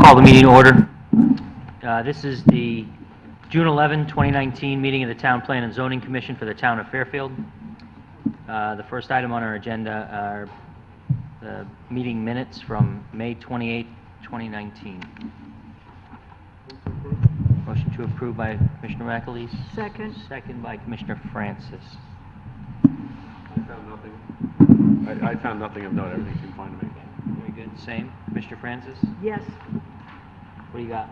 Call the meeting to order. This is the June 11, 2019 meeting of the Town Plan and Zoning Commission for the Town of Fairfield. The first item on our agenda are the meeting minutes from May 28, 2019. Motion to approve by Commissioner McAleese. Second. Second by Commissioner Francis. I found nothing. I found nothing of note. Everything seemed fine to me. Very good. Same. Commissioner Francis? Yes. What do you got?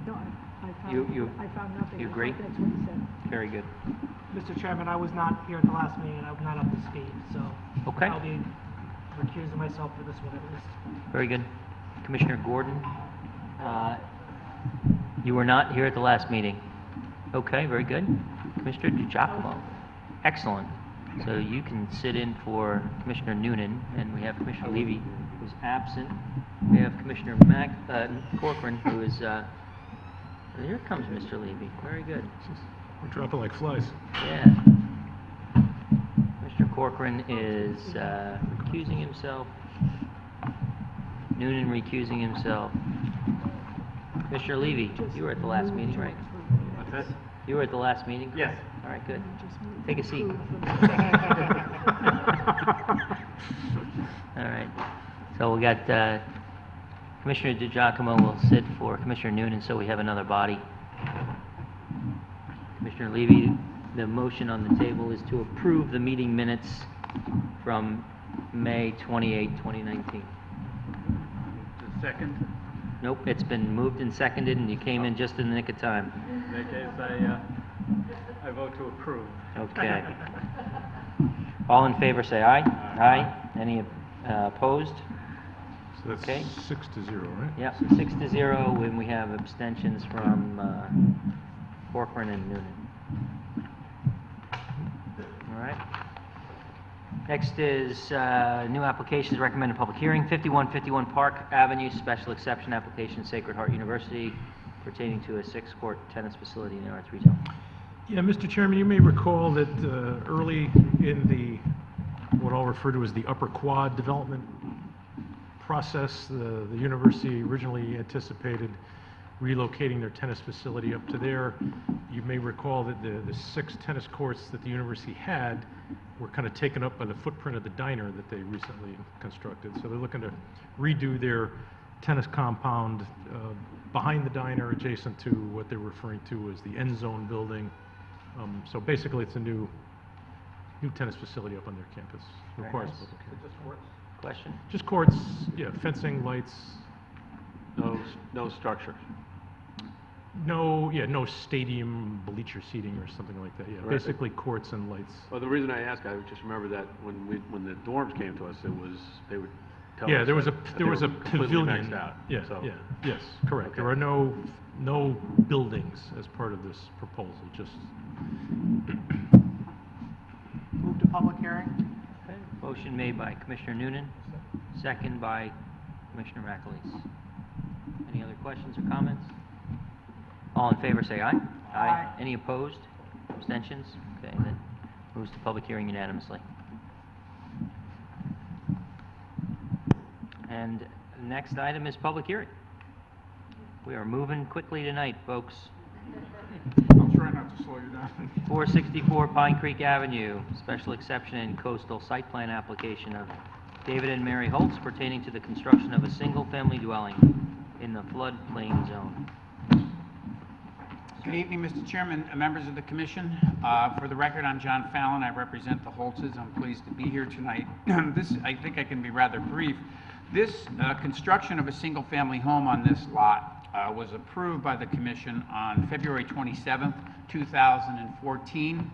No, I found nothing. You agree? That's what he said. Very good. Mr. Chairman, I was not here at the last meeting, and I'm not up to speed, so Okay. I'll be recusing myself for this one at least. Very good. Commissioner Gordon, you were not here at the last meeting. Okay, very good. Commissioner DiGiacomo, excellent. So you can sit in for Commissioner Noonan, and we have Commissioner Levy, who's absent. We have Commissioner Corcoran, who is, here comes Mr. Levy. Very good. We're dropping like flies. Yeah. Mr. Corcoran is recusing himself. Noonan recusing himself. Commissioner Levy, you were at the last meeting, right? What's that? You were at the last meeting? Yes. All right, good. Take a seat. All right. So we got Commissioner DiGiacomo will sit for Commissioner Noonan, so we have another body. Commissioner Levy, the motion on the table is to approve the meeting minutes from May 28, 2019. The second. Nope, it's been moved and seconded, and you came in just in the nick of time. In that case, I vote to approve. Okay. All in favor, say aye. Aye. Any opposed? So that's Okay. 6-0, right? Yep, 6-0, when we have abstentions from Corcoran and Noonan. All right. Next is new applications, recommended public hearing, 5151 Park Avenue, special exception application, Sacred Heart University, pertaining to a 6-court tennis facility in the R3 zone. Yeah, Mr. Chairman, you may recall that early in the, what I'll refer to as the upper quad development process, the university originally anticipated relocating their tennis facility up to there. You may recall that the 6 tennis courts that the university had were kind of taken up by the footprint of the diner that they recently constructed. So they're looking to redo their tennis compound behind the diner, adjacent to what they're referring to as the end zone building. So basically, it's a new tennis facility up on their campus. Very Requires nice. public hearing. Just courts? Question? Just courts, yeah, fencing, lights. No structure. No stadium bleacher seating or something like that. Yeah, Right. basically courts and lights. Well, the reason I ask, I just remember that when the dorms came to us, they would tell Yeah, us there was that there was they a were completely pavilion. maxed out. Yeah, So, yeah, yes, correct. Okay. There are no buildings as part of this proposal. Just Move to public hearing? Okay. Motion made by Commissioner Noonan, second by Commissioner McAleese. Any other questions or comments? All in favor, say aye. Aye. Any opposed? Abstentions? Okay, then moves to public hearing unanimously. And the next item is public hearing. We are moving quickly tonight, folks. I'll try not to slow you down. 464 Pine Creek Avenue, special exception and coastal site plan application of David and Mary Holtz pertaining to the construction of a single-family dwelling in the floodplain zone. Good evening, Mr. Chairman, members of the commission. For the record, I'm John Fallon. I represent the Holtzes. I'm pleased to be here tonight. I think I can be rather brief. This construction of a single-family home on this lot was approved by the commission on February 27th, 2014.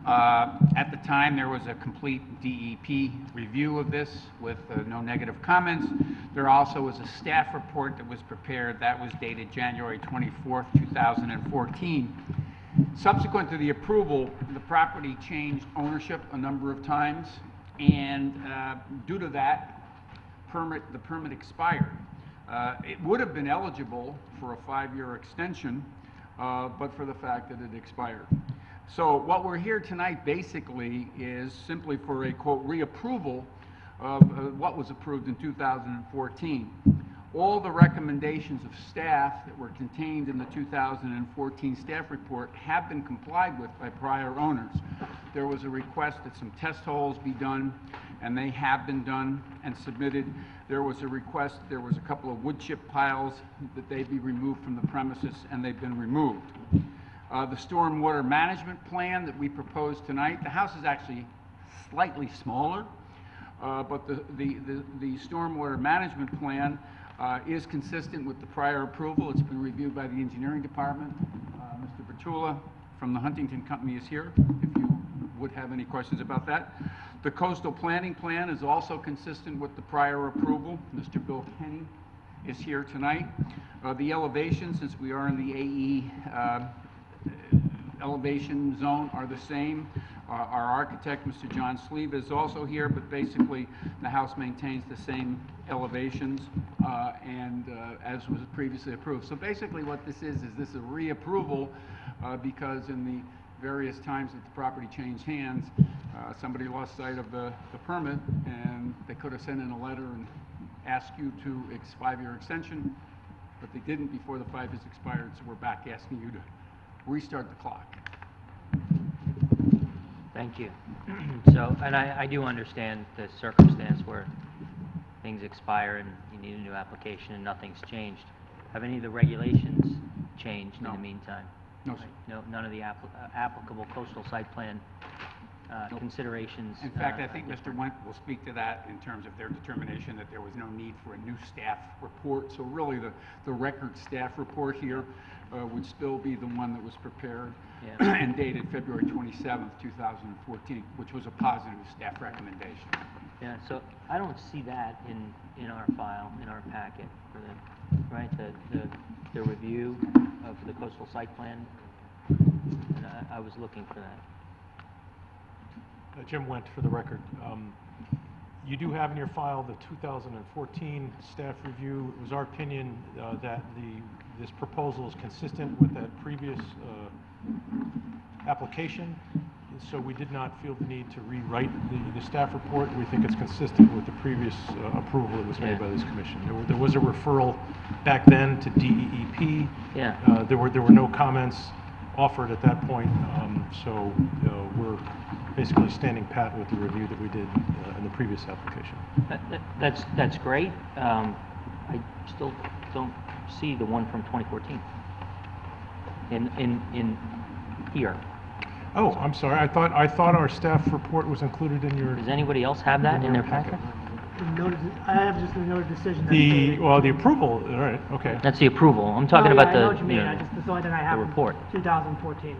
At the time, there was a complete DEP review of this with no negative comments. There also was a staff report that was prepared that was dated January 24th, 2014. Subsequent to the approval, the property changed ownership a number of times, and due to that, the permit expired. It would have been eligible for a 5-year extension, but for the fact that it expired. So what we're here tonight basically is simply for a, quote, reapproval of what was approved in 2014. All the recommendations of staff that were contained in the 2014 staff report have been complied with by prior owners. There was a request that some test holes be done, and they have been done and submitted. There was a request, there was a couple of wood chip piles that they be removed from the premises, and they've been removed. The stormwater management plan that we proposed tonight, the house is actually slightly smaller, but the stormwater management plan is consistent with the prior approval. It's been reviewed by the engineering department. Mr. Bertula from the Huntington Company is here, if you would have any questions about that. The coastal planning plan is also consistent with the prior approval. Mr. Bill Kenny is here tonight. The elevation, since we are in the AE elevation zone, are the same. Our architect, Mr. John Sleeve, is also here, but basically the house maintains the same elevations as was previously approved. So basically what this is this a reapproval because in the various times that the property changed hands, somebody lost sight of the permit, and they could have sent in a letter and asked you to 5-year extension, but they didn't before the 5 years expired, so we're back asking you to restart the clock. Thank you. So, and I do understand the circumstance where things expire and you need a new application and nothing's changed. Have any of the regulations changed in the meantime? No, sir. No, none of the applicable coastal site plan considerations? In fact, I think Mr. Went will speak to that in terms of their determination that there was no need for a new staff report. So really the record staff report here would still be the one that was prepared and dated February 27th, 2014, which was a positive staff recommendation. Yeah, so I don't see that in our file, in our packet for the, right, the review of the coastal site plan. And I was looking for that. Jim Wendt for the record. You do have in your file the 2014 staff review. It was our opinion that this proposal is consistent with that previous application, so we did not feel the need to rewrite the staff report. We think it's consistent with the previous approval that was made by this commission. There was a referral back then to DEEP. Yeah. There were no comments offered at that point, so we're basically standing pat with the review that we did in the previous application. That's great. I still don't see the one from 2014 in here. Oh, I'm sorry. I thought our staff report was included in your. Does anybody else have that in their packet? I have just a noted decision. The approval. All right. Okay. That's the approval. I'm talking about I know what you mean. I just, the only thing I have the report. 2014.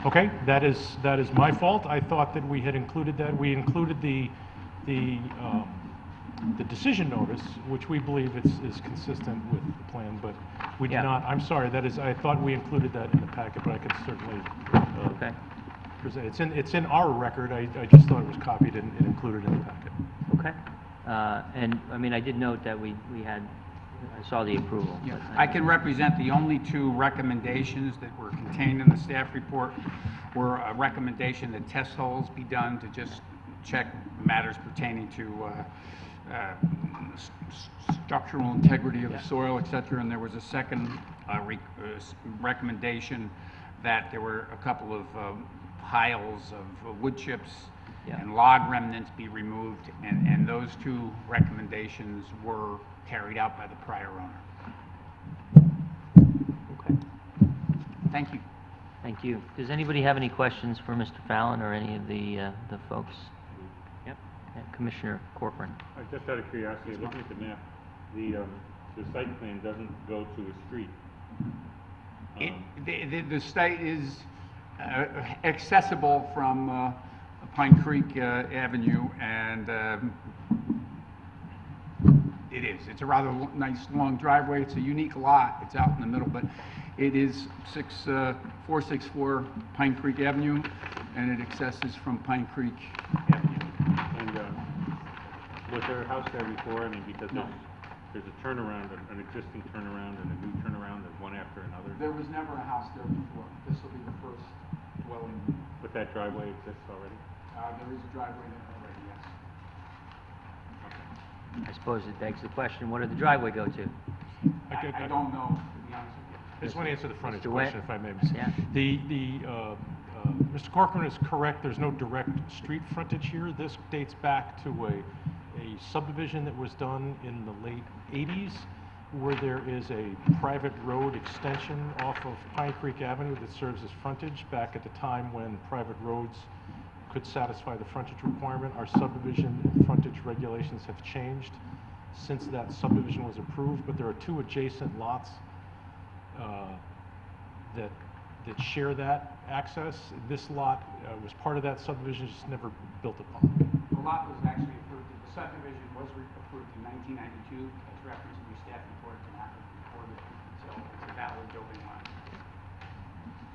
Okay. That is my fault. I thought that we had included that. We included the decision notice, which we believe is consistent with the plan, but we did not. I'm sorry. I thought we included that in the packet, but I could certainly. Okay. Present. It's in our record. I just thought it was copied and included in the packet. Okay. And I mean, I did note that I saw the approval. Yeah. I can represent the only two recommendations that were contained in the staff report were a recommendation that test holes be done to just check matters pertaining to structural integrity of the soil, etc. And there was a second recommendation that there were a couple of piles of wood chips and log remnants be removed, and those two recommendations were carried out by the prior owner. Okay. Thank you. Thank you. Does anybody have any questions for Mr. Fallon or any of the folks? Yep. Commissioner Corcoran. Just out of curiosity, looking at the map, the site plan doesn't go to a street. The site is accessible from Pine Creek Avenue, and it's a rather nice long driveway. It's a unique lot. It's out in the middle, but it is 464 Pine Creek Avenue, and it accesses from Pine Creek Avenue. And was there a house there before? I mean, because there's a turnaround, an existing turnaround, and a new turnaround, and one after another. There was never a house there before. This will be the first dwelling. But that driveway exists already? There is a driveway there already, yes. I suppose it begs the question, what did the driveway go to? I don't know, to be honest with you. I just want to answer the frontage Mr. Wet? question, if I may. Yeah. Mr. Corcoran is correct, there's no direct street frontage here. This dates back to a subdivision that was done in the late 80s, where there is a private road extension off of Pine Creek Avenue that serves as frontage back at the time when private roads could satisfy the frontage requirement. Our subdivision and frontage regulations have changed since that subdivision was approved, but there are two adjacent lots that share that access. This lot was part of that subdivision, just never built upon. The lot was actually approved, the subdivision was approved in 1992, as referenced in your staff report, and that was recorded, so it's a valid building lot.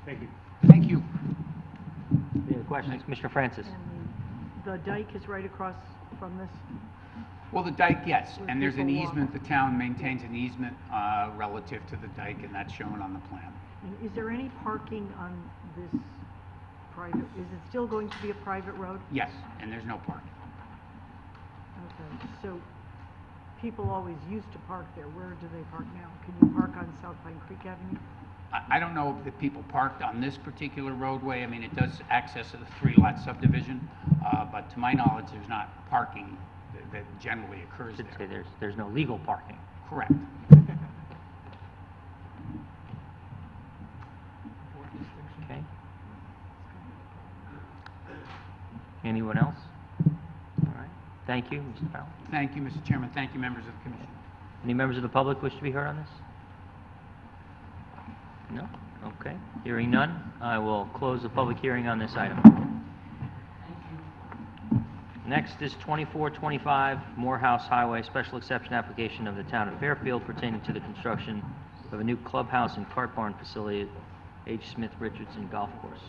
Thank you. Thank you. Any other questions? Commissioner Francis? And the dike is right across from this? Well, the dike, yes, Where and there's an people walk. easement, the town maintains an easement relative to the dike, and that's shown on the plan. And is there any parking on this private, is it still going to be a private road? Yes, and there's no parking. Okay, so people always used to park there. Where do they park now? Can you park on South Pine Creek Avenue? I don't know if the people parked on this particular roadway. I mean, it does access to the three-lot subdivision, but to my knowledge, there's not parking that generally occurs Should say there. there's no legal parking. Correct. Okay. Anyone else? All right. Thank you, Mr. Powell. Thank you, Mr. Chairman. Thank you, members of the commission. Any members of the public wish to be heard on this? No? Okay. Hearing none, I will close the public hearing on this item. Next is 2425 Morehouse Highway Special Exception Application of the Town of Fairfield pertaining to the construction of a new clubhouse and cart barn facility at H. Smith Richardson Golf Course.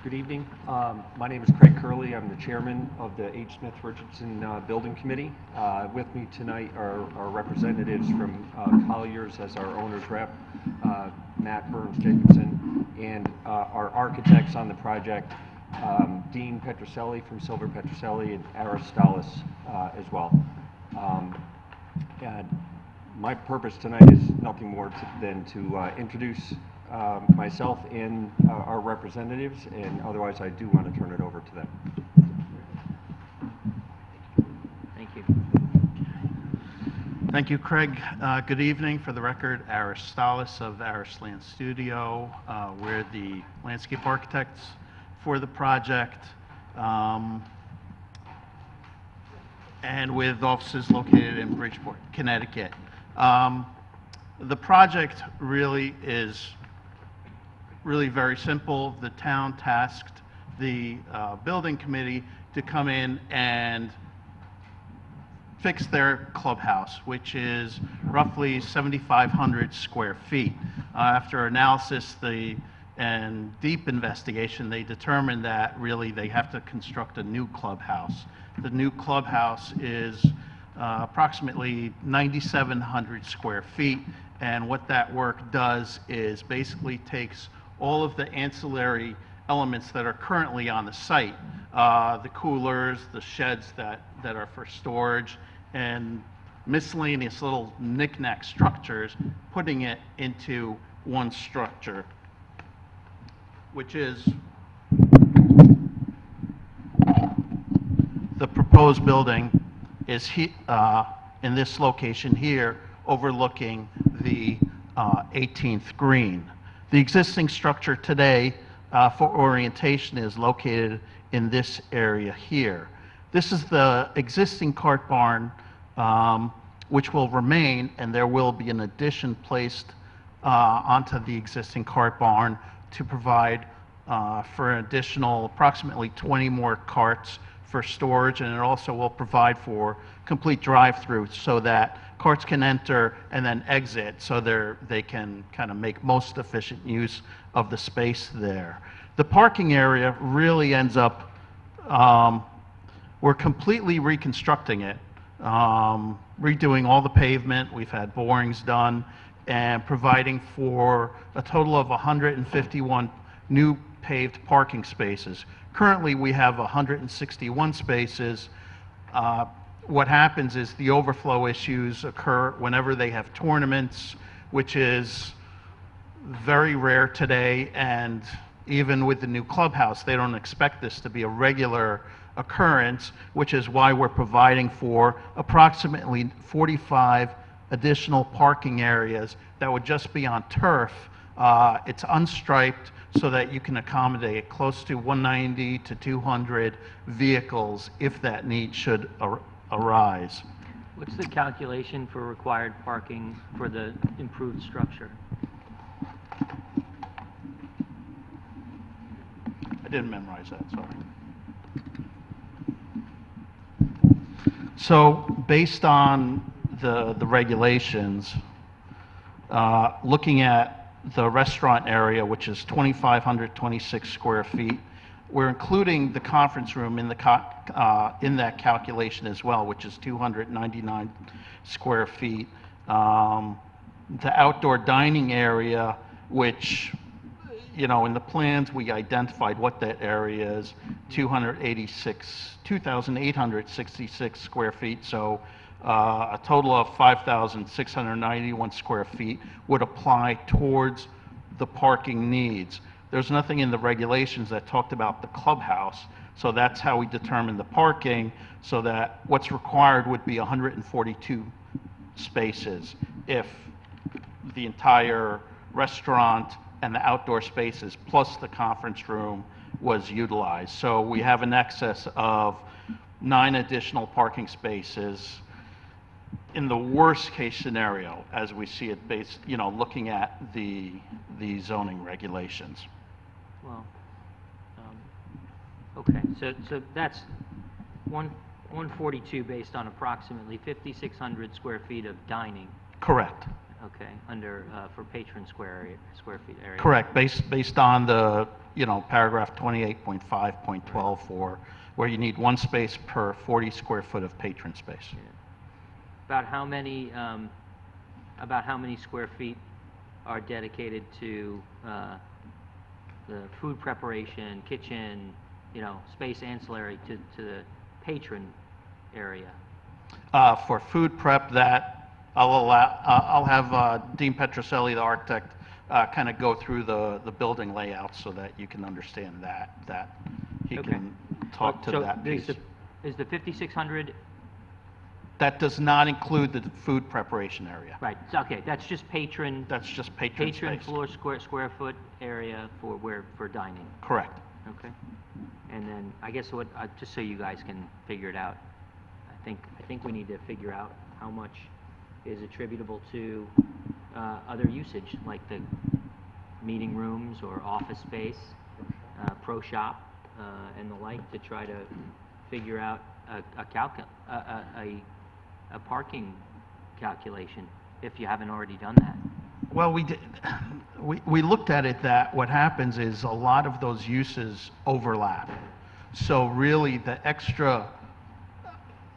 Good evening. My name is Craig Curley. I'm the chairman of the H. Smith Richardson Building Committee. With me tonight are representatives from Colliers as our owner's rep, Matt Burns Jacobson, and our architects on the project, Dean Petroselli from Silver Petroselli and Aristolis as well. And my purpose tonight is nothing more than to introduce myself and our representatives, and otherwise I do want to turn it over to them. Thank you. Thank you, Craig. Good evening. For the record, Aristolis of Arisland Studio. We're the landscape architects for the project, and with offices located in Bridgeport, Connecticut. The project really is very simple. The town tasked the building committee to come in and fix their clubhouse, which is roughly 7,500 square feet. After analysis and deep investigation, they determined that really they have to construct a new clubhouse. The new clubhouse is approximately 9,700 square feet, and what that work does is basically takes all of the ancillary elements that are currently on the site, the coolers, the sheds that are for storage, and miscellaneous little knick-knack structures, putting it into one structure, which is the proposed building is in this location here, overlooking the 18th green. The existing structure today for orientation is located in this area here. This is the existing cart barn, which will remain, and there will be an addition placed onto the existing cart barn to provide for an additional approximately 20 more carts for storage, and it also will provide for complete drive-through so that carts can enter and then exit, so they can kind of make most efficient use of the space there. The parking area really ends up, we're completely reconstructing it, redoing all the pavement. We've had borings done and providing for a total of 151 new paved parking spaces. Currently, we have 161 spaces. What happens is the overflow issues occur whenever they have tournaments, which is very rare today, and even with the new clubhouse, they don't expect this to be a regular occurrence, which is why we're providing for approximately 45 additional parking areas that would just be on turf. It's unstriped so that you can accommodate close to 190 to 200 vehicles if that need should arise. What's the calculation for required parking for the improved structure? I didn't memorize that, sorry. So based on the regulations, looking at the restaurant area, which is 2,526 square feet, we're including the conference room in in that calculation as well, which is 299 square feet. The outdoor dining area, which, you know, in the plans, we identified what that area is, 2,866 square feet, so a total of 5,691 square feet would apply towards the parking needs. There's nothing in the regulations that talked about the clubhouse, so that's how we determine the parking, so that what's required would be 142 spaces if the entire restaurant and the outdoor spaces plus the conference room was utilized. So we have an excess of 9 additional parking spaces in the worst case scenario, as we see it based, you know, looking at the zoning regulations. Well, okay, so that's 142 based on approximately 5,600 square feet of dining. Correct. Okay, under for patron square feet area. Correct, based on the, you know, paragraph 28.5.12 for where you need 1 space per 40 square foot of patron space. Yeah. About how many square feet are dedicated to the food preparation, kitchen, you know, space ancillary to the patron area? For food prep, that I'll have Dean Petroselli, the architect, kind of go through the building layout so that you can understand that he Okay. can talk to So that piece. Is the 5,600, That does not include the food preparation area. right, so, okay, that's just patron. That's just patron Patron space. floor square foot area for dining. Correct. Okay. And then I guess just so you guys can figure it out, I think we need to figure out how much is attributable to other usage, like the meeting rooms or office space, pro shop, and the like, to try to figure out a parking calculation, if you haven't already done that. Well, we looked at it that what happens is a lot of those uses overlap. So really the extra,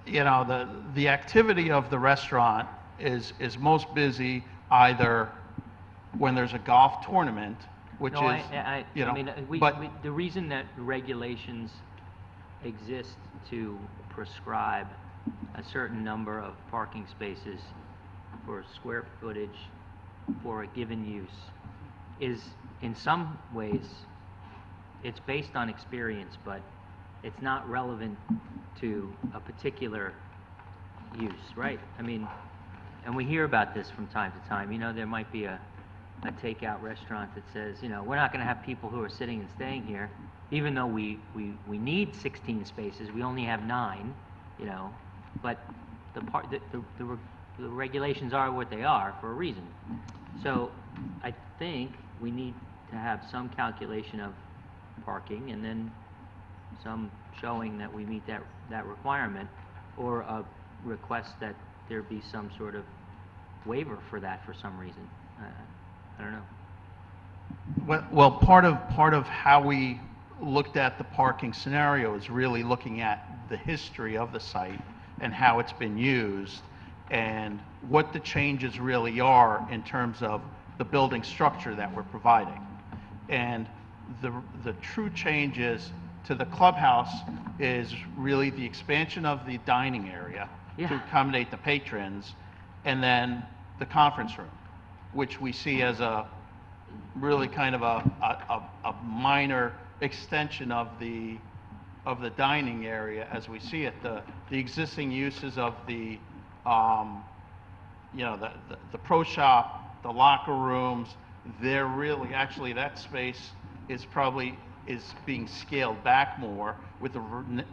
you know, the activity of the restaurant is most busy either when there's a golf tournament, which No, is, you know, I mean, but the reason that regulations exist to prescribe a certain number of parking spaces for square footage for a given use is, in some ways, it's based on experience, but it's not relevant to a particular use, right? I mean, and we hear about this from time to time. You know, there might be a takeout restaurant that says, you know, we're not going to have people who are sitting and staying here, even though we need 16 spaces, we only have 9, you know, but the regulations are what they are for a reason. So I think we need to have some calculation of parking and then some showing that we meet that requirement, or a request that there be some sort of waiver for that for some reason. I don't know. well, part of how we looked at the parking scenario is really looking at the history of the site and how it's been used and what the changes really are in terms of the building structure that we're providing. And the true changes to the clubhouse is really the expansion of the dining area to Yeah. accommodate the patrons, and then the conference room, which we see as a really kind of a minor extension of the dining area as we see it. The existing uses of the, the pro shop, the locker rooms, they're really, actually that space is being scaled back more, with the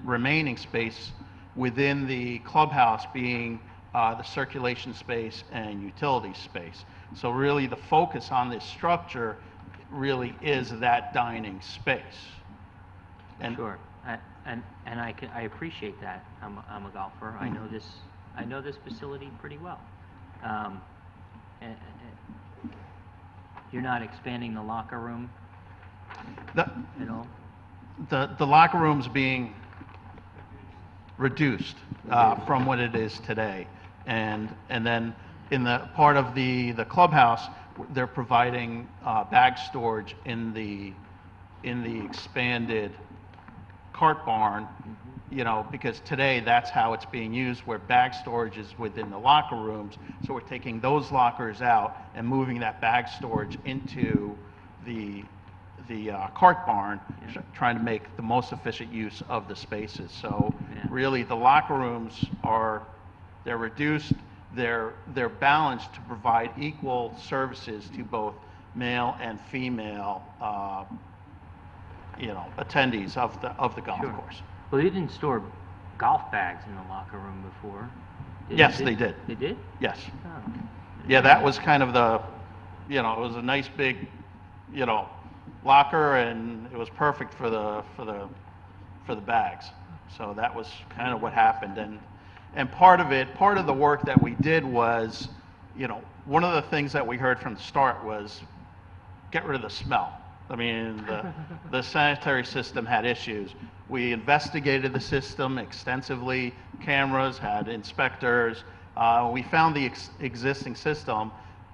remaining space within the clubhouse being the circulation space and utility space. So really the focus on this structure really is that dining space. And Sure, and I appreciate that. I'm a golfer. I know this facility pretty well. And you're not expanding the locker room the, at all? the locker room's being reduced from what it is today. And then in the part of the clubhouse, they're providing bag storage in the expanded cart barn, because today that's how it's being used, where bag storage is within the locker rooms. So we're taking those lockers out and moving that bag storage into the cart barn, trying to make the most efficient use of the spaces. So really the locker rooms they're reduced, they're balanced to provide equal services to both male and female attendees of the golf Sure. course. Well, they didn't store golf bags in the locker room before. Yes, they did. They did? Yes. Oh. Yeah, that was kind of it was a nice big, locker, and it was perfect for the bags. So that was kind of what happened. And part of the work that we did was, one of the things that we heard from the start was get rid of the smell. I mean, the sanitary system had issues. We investigated the system extensively, cameras, had inspectors. We found the existing system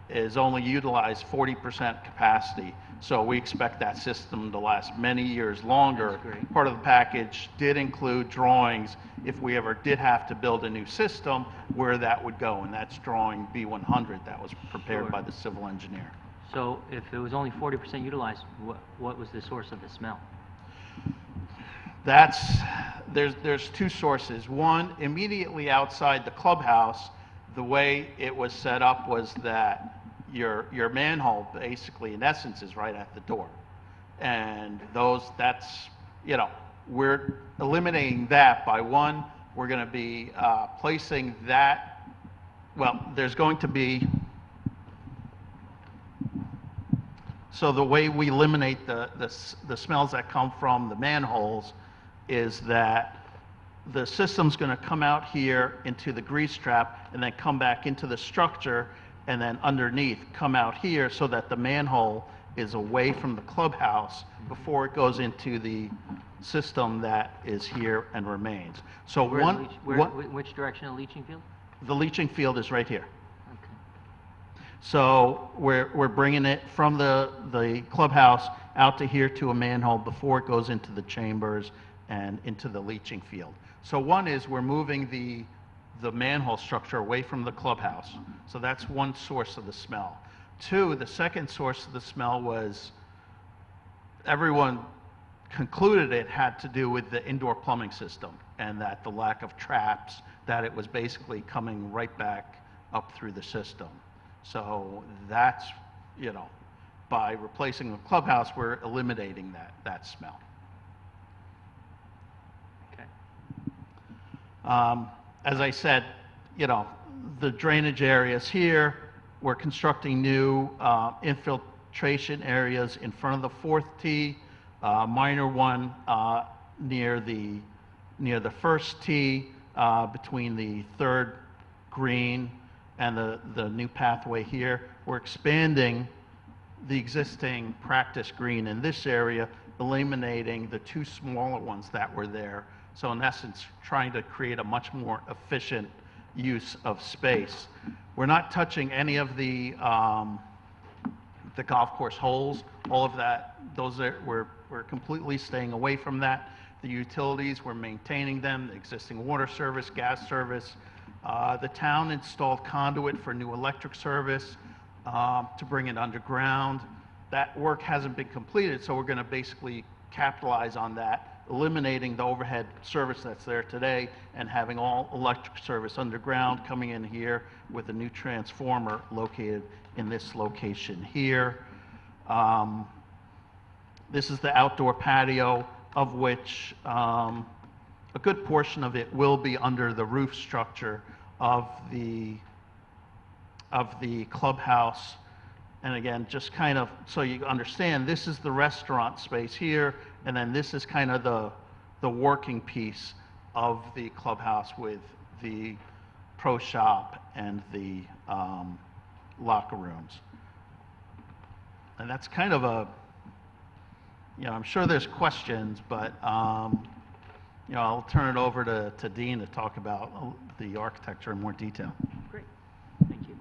is only utilized 40% capacity. So we expect that system to last many years longer. That's great. Part of the package did include drawings if we ever did have to build a new system, where that would go, and that's drawing B100 that was prepared Sure. by the civil engineer. So if it was only 40% utilized, what was the source of the smell? There's two sources. One, immediately outside the clubhouse, the way it was set up was that your manhole basically, in essence, is right at the door. And we're eliminating that by one, we're going to be placing that, there's going to be, so the way we eliminate the smells that come from the manholes is that the system's going to come out here into the grease trap and then come back into the structure, and then underneath come out here, so that the manhole is away from the clubhouse before it goes into the system that is here and remains. So Which direction of leaching field? the leaching field is right here. Okay. So we're bringing it from the clubhouse out to here to a manhole before it goes into the chambers and into the leaching field. So one is we're moving the manhole structure away from the clubhouse. So that's one source of the smell. Two, the second source of the smell was, everyone concluded it had to do with the indoor plumbing system, and that the lack of traps, that it was basically coming right back up through the system. So that's, by replacing the clubhouse, we're eliminating that smell. Okay. As I said, the drainage areas here, we're constructing new infiltration areas in front of the fourth tee, minor one near the first tee, between the third green and the new pathway here. We're expanding the existing practice green in this area, eliminating the two smaller ones that were there. So in essence, trying to create a much more efficient use of space. We're not touching any of the the golf course holes, all of that, we're completely staying away from that. The utilities, we're maintaining them, the existing water service, gas service. The town installed conduit for new electric service to bring it underground. That work hasn't been completed, so we're going to basically capitalize on that, eliminating the overhead service that's there today and having all electric service underground coming in here with a new transformer located in this location here. This is the outdoor patio, of which a good portion of it will be under the roof structure of the clubhouse. And again, just kind of so you understand, this is the restaurant space here, and then this is kind of the working piece of the clubhouse with the pro shop and the locker rooms. And that's kind of a, I'm sure there's questions, but I'll turn it over to Dean to talk about the architecture in more detail. Great, thank you.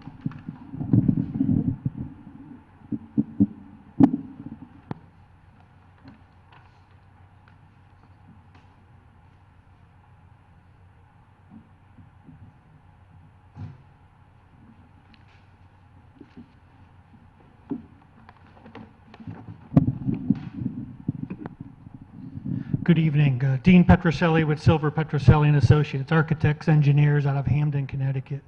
Good evening. Dean Petroselli with Silver Petroselli and Associates, architects, engineers out of Hamden, Connecticut.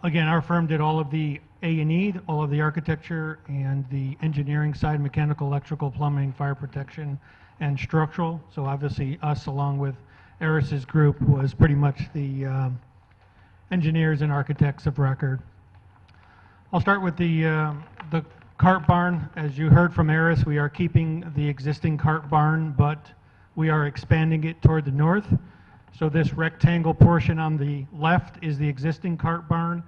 Again, our firm did all of the A&E, all of the architecture and the engineering side, mechanical, electrical, plumbing, fire protection, and structural. So obviously us, along with Eris's group, was pretty much the engineers and architects of record. I'll start with the cart barn. As you heard from Eris, we are keeping the existing cart barn, but we are expanding it toward the north. So this rectangle portion on the left is the existing cart barn.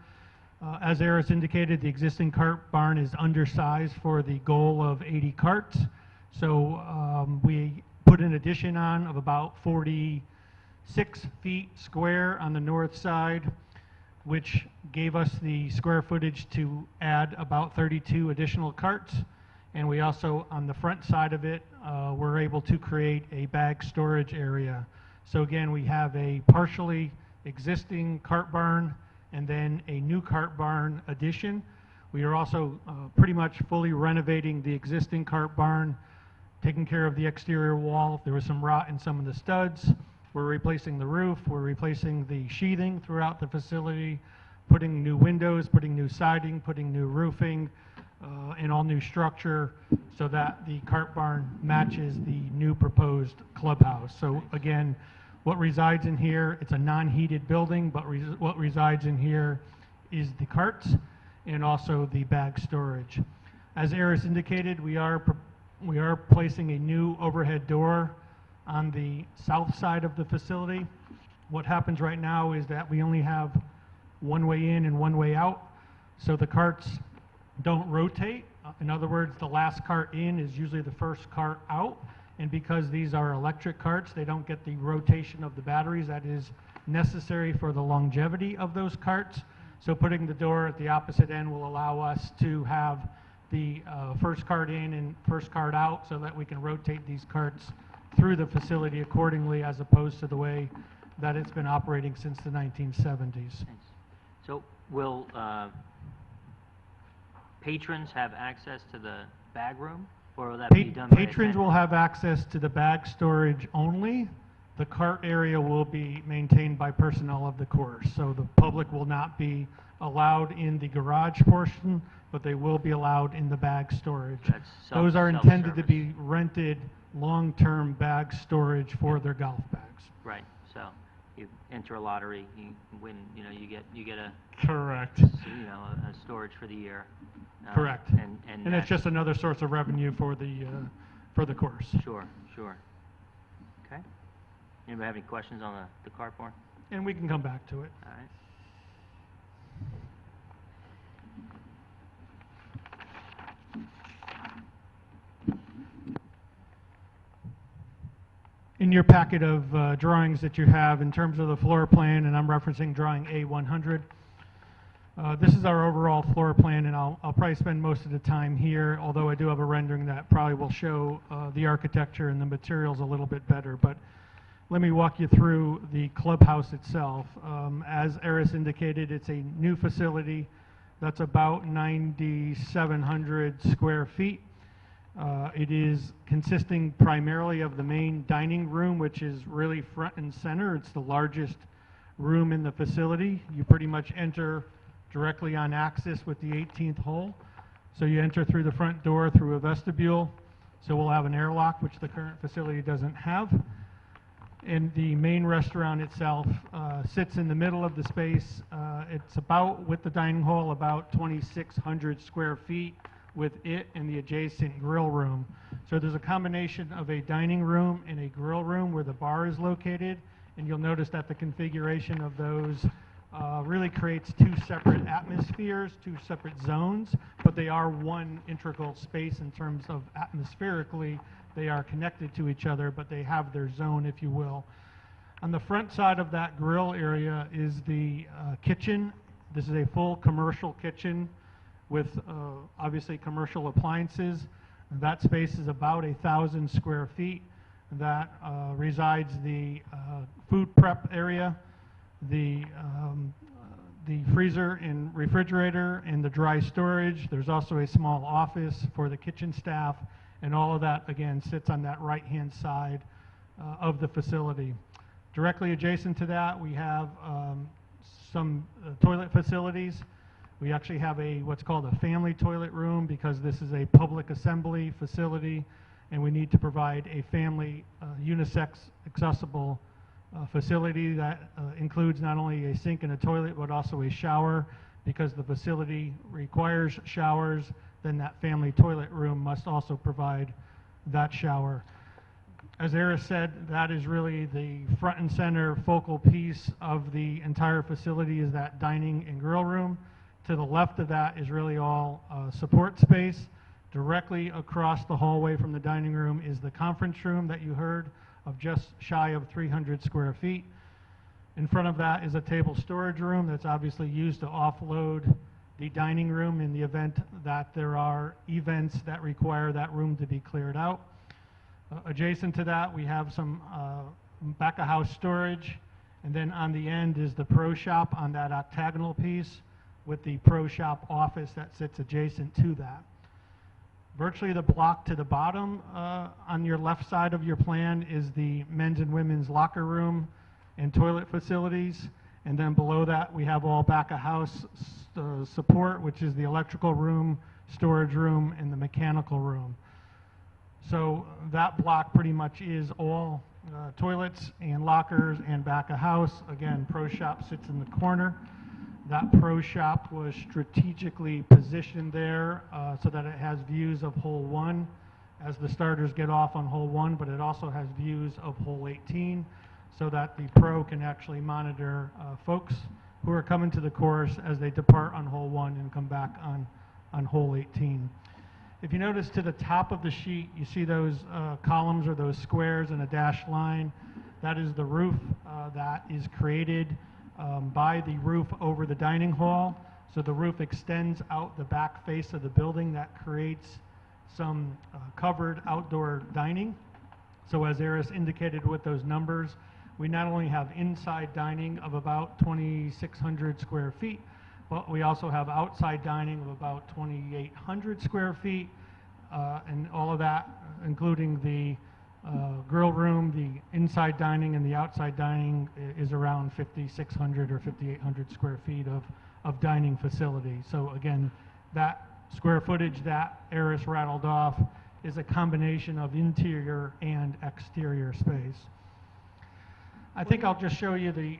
As Eris indicated, the existing cart barn is undersized for the goal of 80 carts. So we put an addition on of about 46 feet square on the north side, which gave us the square footage to add about 32 additional carts. And we also, on the front side of it, were able to create a bag storage area. So again, we have a partially existing cart barn and then a new cart barn addition. We are also pretty much fully renovating the existing cart barn, taking care of the exterior wall. There was some rot in some of the studs. We're replacing the roof. We're replacing the sheathing throughout the facility, putting new windows, putting new siding, putting new roofing, and all new structure so that the cart barn matches the new proposed clubhouse. So again, what resides in here, it's a non-heated building, but what resides in here is the carts and also the bag storage. As Eris indicated, we are placing a new overhead door on the south side of the facility. What happens right now is that we only have one way in and one way out, so the carts don't rotate. In other words, the last cart in is usually the first cart out, and because these are electric carts, they don't get the rotation of the batteries that is necessary for the longevity of those carts. So putting the door at the opposite end will allow us to have the first cart in and first cart out so that we can rotate these carts through the facility accordingly, as opposed to the way that it's been operating since the 1970s. Thanks. So will patrons have access to the bag room, or will that be done by Patrons will have access to the bag storage only. The cart area will be maintained by personnel of the course. So the public will not be allowed in the garage portion, but they will be allowed in the bag storage. That's Those are intended to self-service. be rented long-term bag storage for their golf bags. Right, so you enter a lottery, you win, you get a, Correct. a storage for the year. Correct. And And it's that's- just another source of revenue for the course. Sure. Okay. Anybody have any questions on the cart barn? And we can come back to it. All right. In your packet of drawings that you have in terms of the floor plan, and I'm referencing drawing A100, This is our overall floor plan, and I'll probably spend most of the time here, although I do have a rendering that probably will show the architecture and the materials a little bit better. But let me walk you through the clubhouse itself. As Eris indicated, it's a new facility that's about 9,700 square feet. It is consisting primarily of the main dining room, which is really front and center. It's the largest room in the facility. You pretty much enter directly on axis with the 18th hole. So you enter through the front door through a vestibule. So we'll have an airlock, which the current facility doesn't have. And the main restaurant itself sits in the middle of the space. It's about, with the dining hall, about 2,600 square feet with it and the adjacent grill room. So there's a combination of a dining room and a grill room where the bar is located. And you'll notice that the configuration of those really creates two separate atmospheres, two separate zones, but they are one integral space in terms of atmospherically. They are connected to each other, but they have their zone, if you will. On the front side of that grill area is the kitchen. This is a full commercial kitchen with obviously commercial appliances. That space is about 1,000 square feet. That resides the food prep area, the freezer and refrigerator, and the dry storage. There's also a small office for the kitchen staff, and all of that, again, sits on that right-hand side of the facility. Directly adjacent to that, we have some toilet facilities. We actually have what's called a family toilet room because this is a public assembly facility, and we need to provide a family unisex accessible facility that includes not only a sink and a toilet, but also a shower. Because the facility requires showers, then that family toilet room must also provide that shower. As Eris said, that is really the front and center focal piece of the entire facility, is that dining and grill room. To the left of that is really all support space. Directly across the hallway from the dining room is the conference room that you heard, of just shy of 300 square feet. In front of that is a table storage room that's obviously used to offload the dining room in the event that there are events that require that room to be cleared out. Adjacent to that, we have some back-of-house storage, and then on the end is the pro shop on that octagonal piece with the pro shop office that sits adjacent to that. Virtually the block to the bottom on your left side of your plan is the men's and women's locker room and toilet facilities. And then below that, we have all back-of-house support, which is the electrical room, storage room, and the mechanical room. So that block pretty much is all toilets and lockers and back-of-house. Again, pro shop sits in the corner. That pro shop was strategically positioned there so that it has views of hole 1 as the starters get off on hole 1, but it also has views of hole 18 so that the pro can actually monitor folks who are coming to the course as they depart on hole 1 and come back on hole 18. If you notice to the top of the sheet, you see those columns or those squares and a dashed line. That is the roof that is created by the roof over the dining hall. So the roof extends out the back face of the building. That creates some covered outdoor dining. So as Eris indicated with those numbers, we not only have inside dining of about 2,600 square feet, but we also have outside dining of about 2,800 square feet, and all of that, including the grill room, the inside dining and the outside dining, is around 5,600 or 5,800 square feet of dining facility. So again, that square footage that Eris rattled off is a combination of interior and exterior space. I think I'll just show you the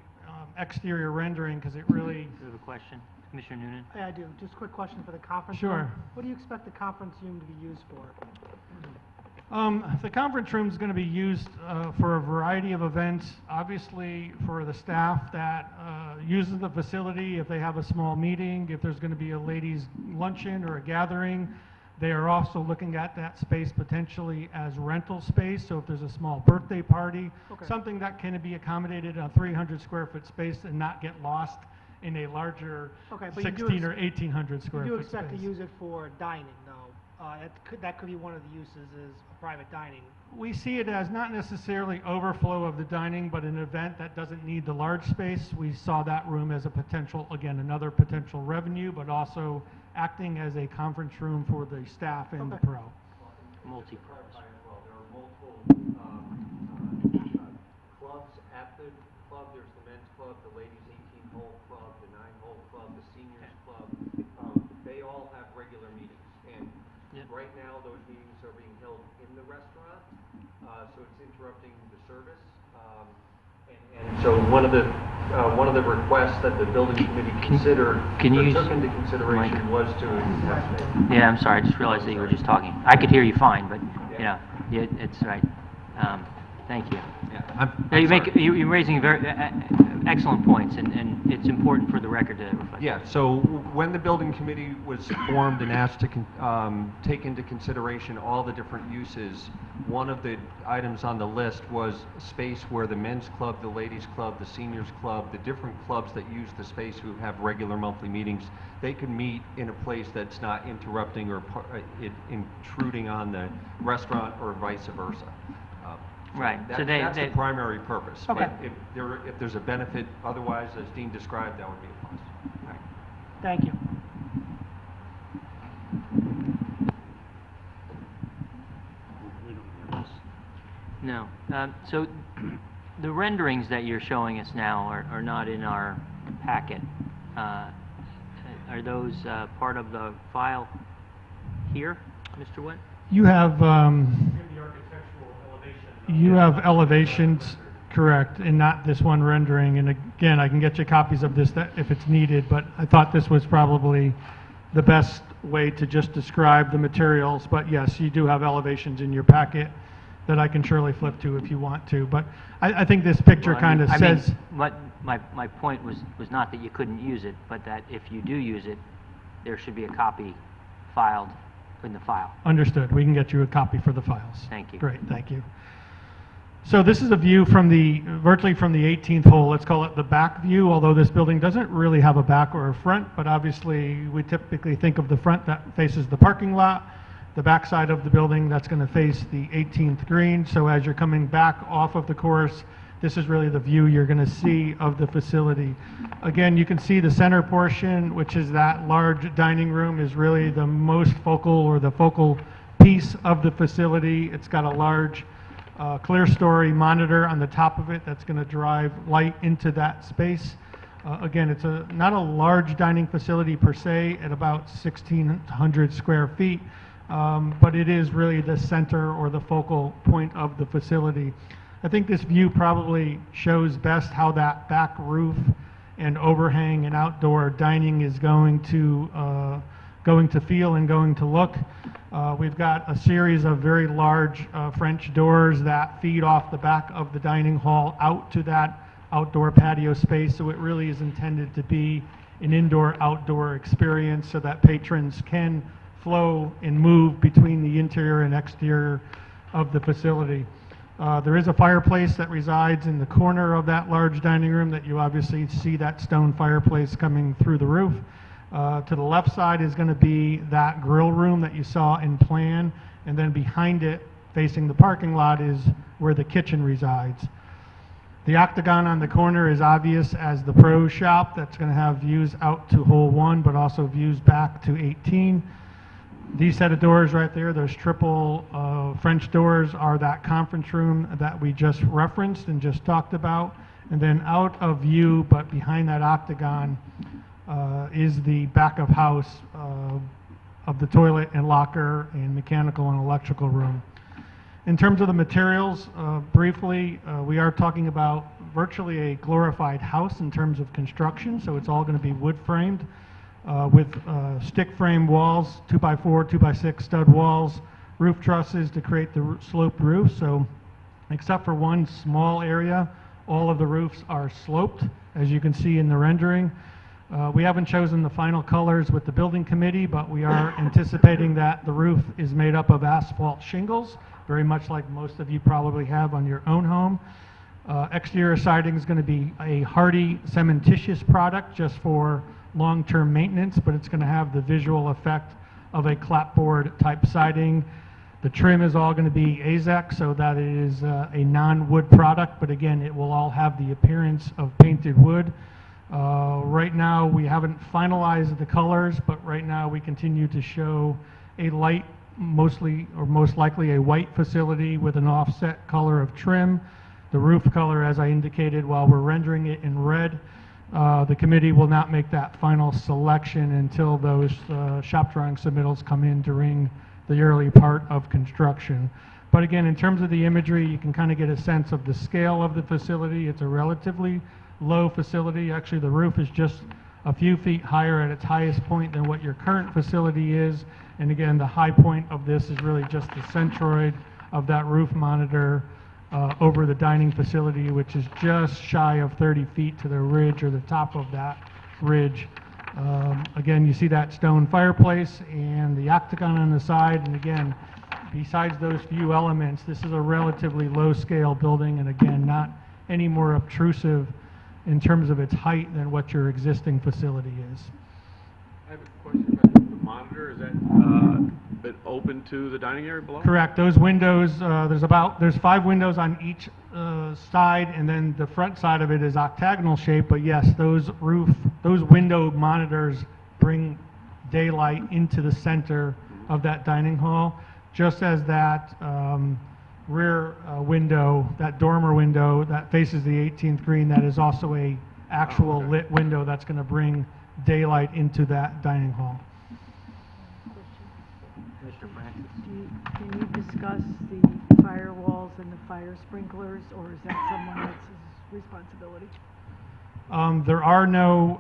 exterior rendering because it really... Do you have a question? Commissioner Noonan? I do. Just a quick question for the conference Sure. room. What do you expect the conference room to be used for? The conference room is going to be used for a variety of events. Obviously, for the staff that uses the facility, if they have a small meeting, if there's going to be a ladies' luncheon or a gathering, they are also looking at that space potentially as rental space. So if there's a small birthday party, Okay. something that can be accommodated in a 300 square foot space and not get lost in a larger Okay, but you do 16 or 1800 square You do foot expect to space. use it for dining, though. That could be one of the uses is private dining. We see it as not necessarily overflow of the dining, but an event that doesn't need the large space. We saw that room as a potential, again, another potential revenue, but also acting as a conference room for the staff and the Okay. pro. Multi-purpose. Well, there are multiple clubs at the club. There's the men's club, the ladies' 18-hole club, the 9-hole club, the seniors club. They all have regular meetings. And Yep. right now, those meetings are being held in the restaurant, so it's interrupting the service. And so one of the requests that the building committee considered, can you or use took into consideration mic? was to have space. Yeah, I'm sorry, I just realized that you were just talking. I could hear you fine, but, you know, it's right. Thank you. I'm No, sorry. you're raising very excellent points, and it's important for the record to reflect. Yeah, so when the building committee was formed and asked to take into consideration all the different uses, one of the items on the list was space where the men's club, the ladies' club, the seniors' club, the different clubs that use the space who have regular monthly meetings, they could meet in a place that's not interrupting or intruding on the restaurant or vice versa. Right, so That's they the primary purpose. Okay. But if there's a benefit otherwise, as Dean described, that would be a plus. right. Thank you. We don't hear this. No. So the renderings that you're showing us now are not in our packet. Are those part of the file here, Mr. Witt? You have, you have elevations, correct, and not this one rendering. And again, I can get you copies of this if it's needed, but I thought this was probably the best way to just describe the materials. But yes, you do have elevations in your packet that I can surely flip to if you want to. But I think this picture Well, kind of I mean, says, my point was not that you couldn't use it, but that if you do use it, there should be a copy filed in the file. understood, we can get you a copy for the files. Thank you. Great, thank you. So this is a view from virtually from the 18th hole, let's call it the back view, although this building doesn't really have a back or a front, but obviously we typically think of the front that faces the parking lot, the back side of the building that's going to face the 18th green. So as you're coming back off of the course, this is really the view you're going to see of the facility. Again, you can see the center portion, which is that large dining room, is really the most focal or the focal piece of the facility. It's got a large clear story monitor on the top of it that's going to drive light into that space. Again, it's not a large dining facility per se at about 1,600 square feet, but it is really the center or the focal point of the facility. I think this view probably shows best how that back roof and overhang and outdoor dining is going to feel and going to look. We've got a series of very large French doors that feed off the back of the dining hall out to that outdoor patio space, so it really is intended to be an indoor-outdoor experience so that patrons can flow and move between the interior and exterior of the facility. There is a fireplace that resides in the corner of that large dining room that you obviously see that stone fireplace coming through the roof. To the left side is going to be that grill room that you saw in plan, and then behind it, facing the parking lot, is where the kitchen resides. The octagon on the corner is obvious as the pro shop that's going to have views out to hole 1, but also views back to 18. These set of doors right there, those triple French doors, are that conference room that we just referenced and just talked about. And then out of view, but behind that octagon, is the back of house of the toilet and locker and mechanical and electrical room. In terms of the materials, briefly, we are talking about virtually a glorified house in terms of construction, so it's all going to be wood framed with stick frame walls, 2x4, 2x6 stud walls, roof trusses to create the sloped roof. So except for one small area, all of the roofs are sloped, as you can see in the rendering. We haven't chosen the final colors with the building committee, but we are anticipating that the roof is made up of asphalt shingles, very much like most of you probably have on your own home. Exterior siding is going to be a hardy cementitious product just for long-term maintenance, but it's going to have the visual effect of a clapboard type siding. The trim is all going to be AZEK, so that it is a non-wood product, but again, it will all have the appearance of painted wood. Right now, we haven't finalized the colors, but right now we continue to show a light, mostly or most likely a white facility with an offset color of trim. The roof color, as I indicated, while we're rendering it in red, the committee will not make that final selection until those shop drawing submittals come in during the early part of construction. But again, in terms of the imagery, you can kind of get a sense of the scale of the facility. It's a relatively low facility. Actually, the roof is just a few feet higher at its highest point than what your current facility is. And again, the high point of this is really just the centroid of that roof monitor over the dining facility, which is just shy of 30 feet to the ridge or the top of that ridge. Again, you see that stone fireplace and the octagon on the side. And again, besides those few elements, this is a relatively low-scale building, and again, not any more obtrusive in terms of its height than what your existing facility is. I have a question about the monitor. Is that been open to the dining area below? Correct. Those windows, there's 5 windows on each side, and then the front side of it is octagonal shape. But yes, those window monitors bring daylight into the center of that dining hall, just as that rear window, that dormer window that faces the 18th green, that is also a actual lit window that's going to bring daylight into that dining hall. Mr. Francis? Can you discuss the firewalls and the fire sprinklers, or is that someone else's responsibility? There are no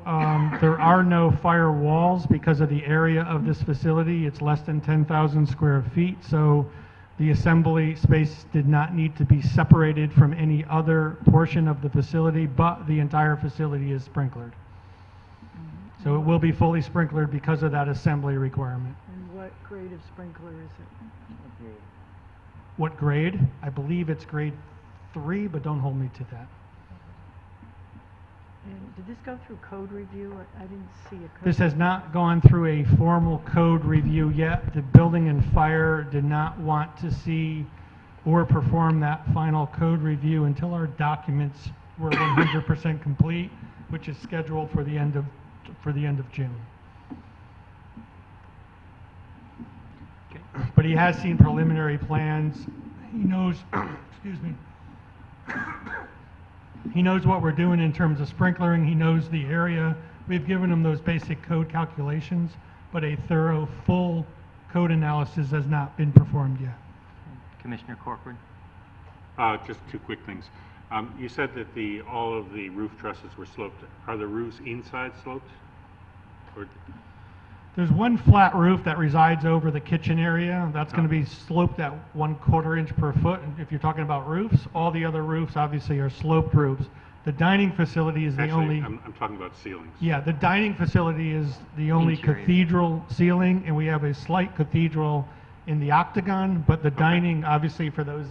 firewalls because of the area of this facility. It's less than 10,000 square feet, so the assembly space did not need to be separated from any other portion of the facility, but the entire facility is sprinklered. So it will be fully sprinklered because of that assembly requirement. And what grade of sprinkler is it? What grade? I believe it's grade 3, but don't hold me to that. And did this go through code review? I didn't see a code. This has not gone through a formal code review yet. The building and fire did not want to see or perform that final code review until our documents were 100% complete, which is scheduled for the end of June. Okay. But he has seen preliminary plans. He knows, excuse me. He knows what we're doing in terms of sprinklering. He knows the area. We've given him those basic code calculations, but a thorough, full code analysis has not been performed yet. Commissioner Corcoran? Just 2 quick things. You said that all of the roof trusses were sloped. Are the roofs inside sloped? Or There's one flat roof that resides over the kitchen area. That's going to be sloped at 1/4 inch per foot. And if you're talking about roofs, all the other roofs obviously are sloped roofs. The dining facility is the actually, only. I'm talking about ceilings. Yeah, the dining facility is the only Interior. cathedral ceiling, and we have a slight cathedral in the octagon, but the dining, obviously for those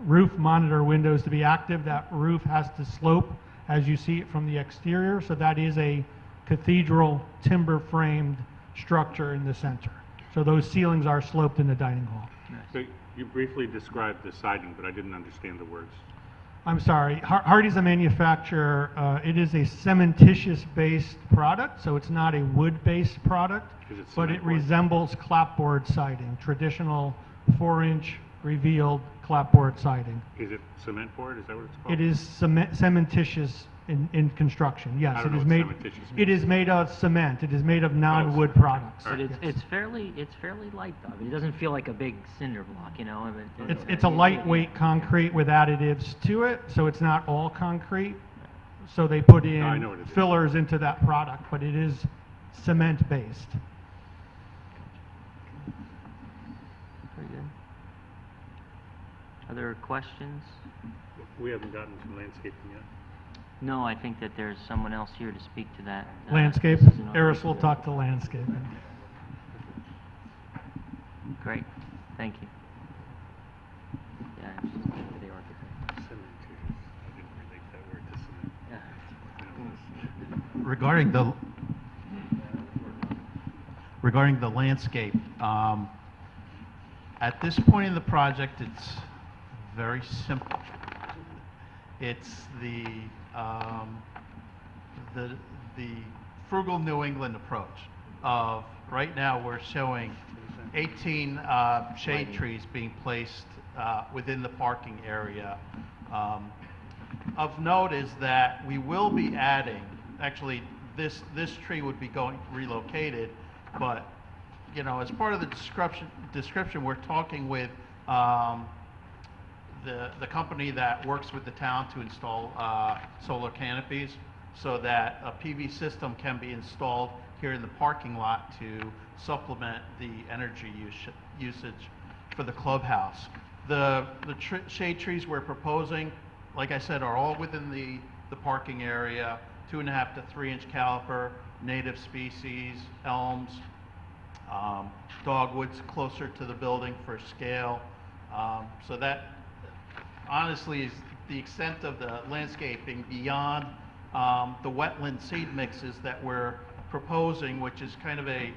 roof monitor windows to be active, that roof has to slope as you see it from the exterior, so that is a cathedral timber framed structure in the center. So those ceilings are sloped in the dining hall. So you briefly described the siding, but I didn't understand the words. I'm sorry, Hardy's a manufacturer. It is a cementitious-based product, so it's not a wood-based product, Is it but cement it board? resembles clapboard siding, traditional 4-inch revealed clapboard siding. Is it cement board? Is that what it's called? It is cementitious in construction, yes. I don't know It is what made. cementitious It means. is made of cement. It is made of non-wood cement. products. But yes. it's fairly light though. I mean, it doesn't feel like a big cinder block, you know? I mean, It's a lightweight concrete with additives to it, so it's not all concrete. So they put in I know what it is. fillers into that product, but it is cement-based. Very good. Other questions? We haven't gotten to landscaping yet. No, I think that there's someone else here to speak to that. Landscape, this is an Eris will officer. talk to landscaping. Great, thank you. Yeah, I was just speaking to the architect. Cementitious. I didn't regarding the landscape, at this point in the project, it's very simple. It's the frugal New England approach of, right now, we're showing 18 shade trees being placed within the parking area. Of note is that we will be adding, actually, this tree would be relocated, but, you know, as part of the description, we're talking with the company that works with the town to install solar canopies so that a PV system can be installed here in the parking lot to supplement the energy usage for the clubhouse. The shade trees we're proposing, like I said, are all within the parking area, 2.5 to 3 inch caliper, native species, elms, dogwoods closer to the building for scale. So that honestly is the extent of the landscaping beyond the wetland seed mixes that we're proposing, which is kind of a,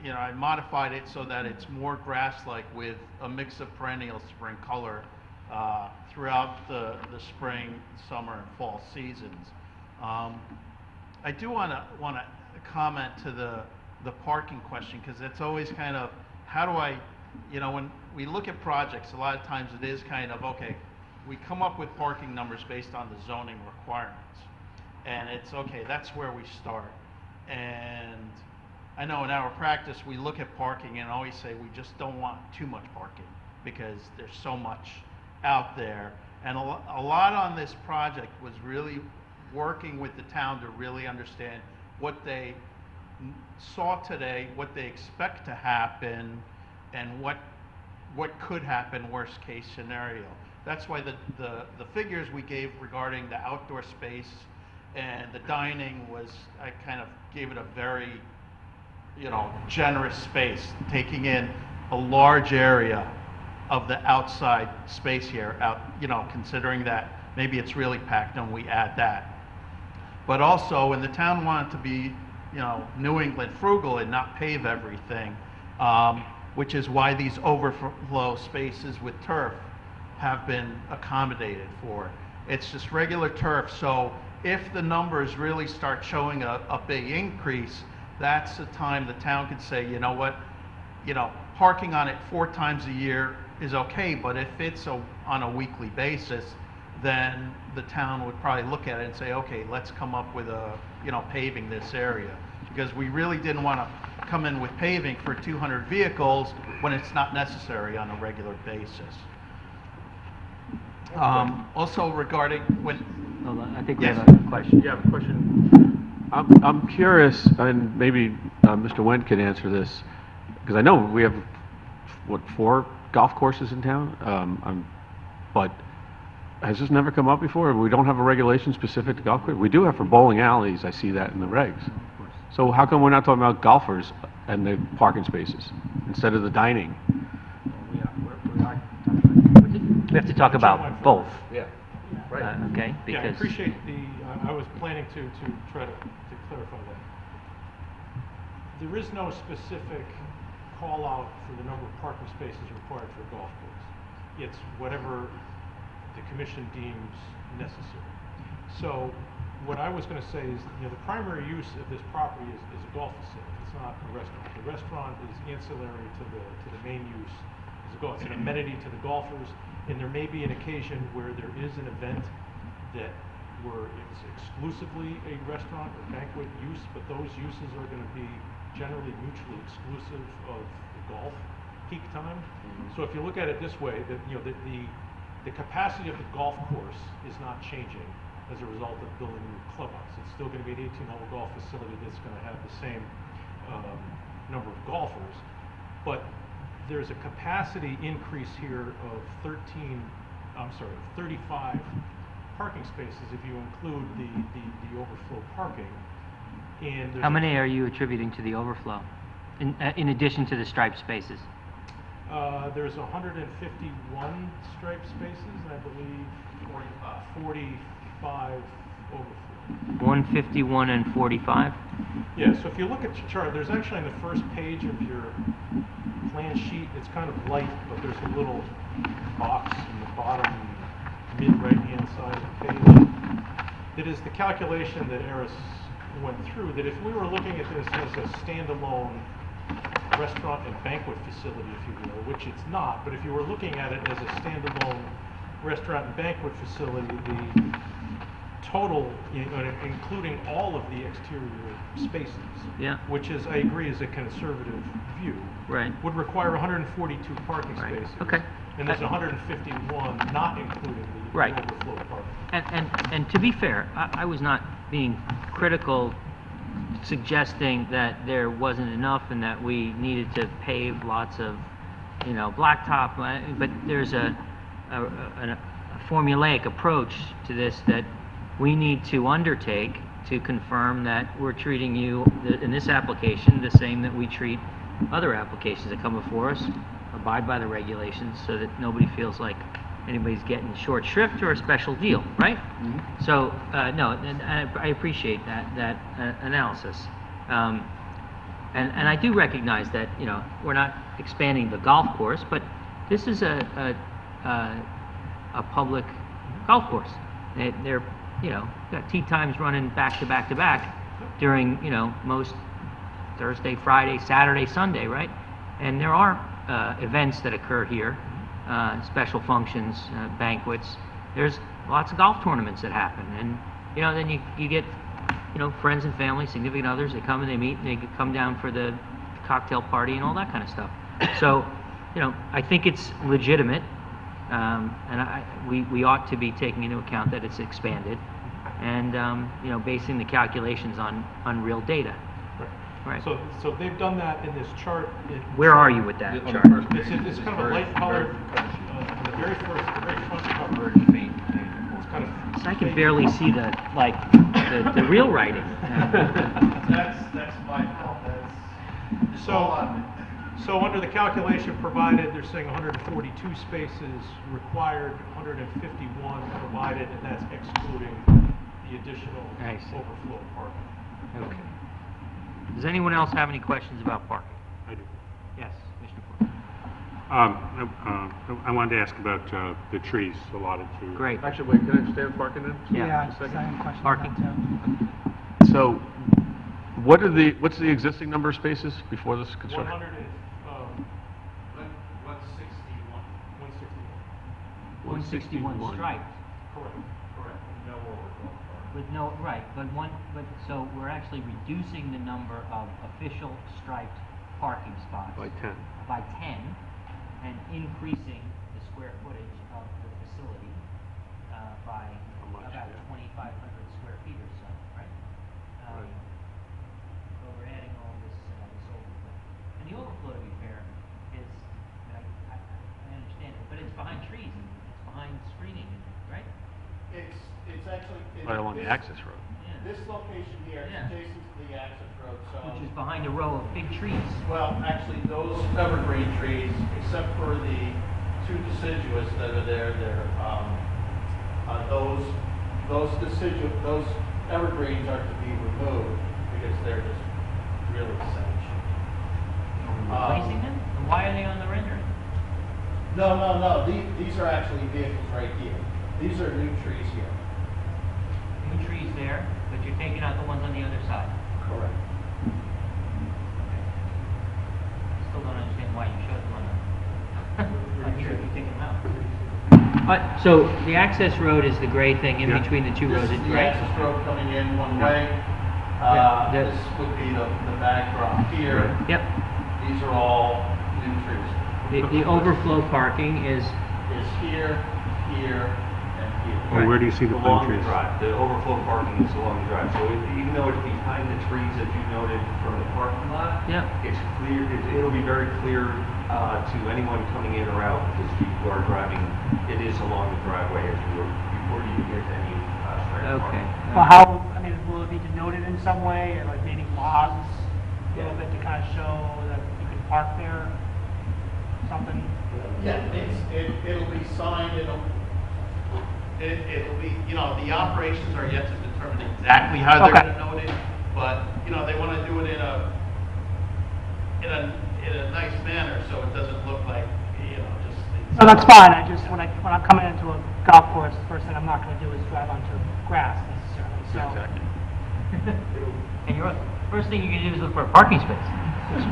you know, I modified it so that it's more grass-like with a mix of perennial spring color throughout the spring, summer, and fall seasons. I do want to comment to the parking question, because it's always kind of, how do I, you know, when we look at projects, a lot of times it is kind of, okay, we come up with parking numbers based on the zoning requirements. And it's, okay, that's where we start. And I know in our practice, we look at parking and always say we just don't want too much parking because there's so much out there. And a lot on this project was really working with the town to really understand what they saw today, what they expect to happen, and what could happen worst case scenario. That's why the figures we gave regarding the outdoor space and the dining was, I kind of gave it a very, you know, generous space, taking in a large area of the outside space here, you know, considering that maybe it's really packed and we add that. But also, when the town wanted to be, you know, New England frugal and not pave everything, which is why these overflow spaces with turf have been accommodated for. It's just regular turf, so if the numbers really start showing a big increase, that's the time the town could say, you know what, you know, parking on it 4 times a year is okay, but if it's on a weekly basis, then the town would probably look at it and say, okay, let's come up with paving this area. Because we really didn't want to come in with paving for 200 vehicles when it's not necessary on a regular basis. Also regarding when... Hold on, I think we Yes. have a question. Yeah, I have a question. I'm curious, and maybe Mr. Wendt can answer this, because I know we have, what, 4 golf courses in town? But has this never come up before? We don't have a regulation specific to golf courses? We do have for bowling alleys, I see that in the regs. So how come we're not talking about golfers and the parking spaces instead of the dining? We have to talk about both. Yeah, Okay, Yeah, I because appreciate I was planning to try to clarify that. There is no specific call out for the number of parking spaces required for a golf course. It's whatever the commission deems necessary. So what I was going to say is, you know, the primary use of this property is a golf facility. It's not a restaurant. The restaurant is ancillary to the main use. It's an amenity to the golfers, and there may be an occasion where there is an event where it's exclusively a restaurant or banquet use, but those uses are going to be generally mutually exclusive of the golf peak time. So if you look at it this way, the capacity of the golf course is not changing as a result of building a new clubhouse. It's still going to be an 18-hole golf facility that's going to have the same number of golfers, but there's a capacity increase here of 35 parking spaces if you include the overflow parking. And how many are you attributing to the overflow, in addition to the striped spaces? There's 151 striped spaces, and I believe 45 overflow. 151 and 45. Yeah, so if you look at your chart, there's actually on the first page of your plan sheet, it's kind of light, but there's a little box in the bottom mid right-hand side of the page. It is the calculation that Eris went through, that if we were looking at this as a standalone restaurant and banquet facility, if you will, which it's not, but if you were looking at it as a standalone restaurant and banquet facility, the total, including all of the exterior spaces, Yeah. which is, I agree, is a conservative view, Right. would require 142 parking Right. spaces. Okay. And there's 151, not including the Right. overflow parking. And to be fair, I was not being critical, suggesting that there wasn't enough and that we needed to pave lots of, blacktop, but there's a formulaic approach to this that we need to undertake to confirm that we're treating you, in this application, the same that we treat other applications that come before us, abide by the regulations so that nobody feels like anybody's getting short shrift or a special deal, right? So, no, and I appreciate that analysis. And I do recognize that, we're not expanding the golf course, but this is a public golf course. They're, got tee times running back to back to back during, most Thursday, Friday, Saturday, Sunday, right? And there are events that occur here, special functions, banquets. There's lots of golf tournaments that happen, and then you get friends and family, significant others. They come and they meet, and they come down for the cocktail party and all that kind of stuff. So, I think it's legitimate, and we ought to be taking into account that it's expanded, and basing the calculations on real data. Right. So they've done that in this chart. Where are you with that chart? It's kind of a light colored, on the very front cover. It's kind of. So I can barely see the real writing. That's my fault, So under the calculation provided, they're saying 142 spaces required, 151 provided, and that's excluding the additional I see. overflow parking. Okay. Does anyone else have any questions about parking? I do. Yes, Mr. I wanted to ask about the trees allotted to. Great. Actually, wait, can I understand parking then? Yeah. I just have a question Parking. about that, too. So, what's the existing number of spaces before this construction? 161 striped. Correct. No overflow parking. With no, right, so we're actually reducing the number of official striped parking spots. By 10. By 10, and increasing the square footage of the facility by much, about yeah. 2,500 square feet or so, right? Right. So we're adding all this overflow. And the overflow, to be fair, is, I understand it, but it's behind trees, and it's behind screening, right? It's actually. Right along the access road. Yeah. This location here is Yeah. adjacent to the access road, so. Which is behind a row of big trees. Well, actually, those evergreen trees, except for the two deciduous that are there, those evergreens are to be removed because they're just really essential. Replacing them? And why are they on the rendering? No. These are actually vehicles right here. These are new trees here. New trees there, but you're taking out the ones on the other side. Correct. Still don't understand why you showed them on here if you take them out. So the access road is the gray thing in Yeah. between the two roads, This is the right? access road coming in one way. Yeah, This would be the backdrop here. Yep. These are all new trees. The overflow parking is, Is here, here, and here. Well, where do you see the Along plum the trees? drive, the overflow parking is along the drive, so even though it's behind the trees, as you noted from the parking lot, yeah, it's clear, it'll be very clear to anyone coming in or out, because people are driving, it is along the driveway before you get to any straight okay. parking. Well, how, will it be denoted in some way, or like maybe laws, a little bit to kind of show that you can park there, something? Yeah, it'll be signed, it'll be, the operations are yet to determine exactly how they're Okay. gonna note it, but, you know, they wanna do it in a nice manner, so it doesn't look like, you know, just. No, that's fine, I just, when I'm coming into a golf course, the first thing I'm not gonna do is drive onto grass necessarily, so. Exactly. And your first thing you can do is look for a parking space.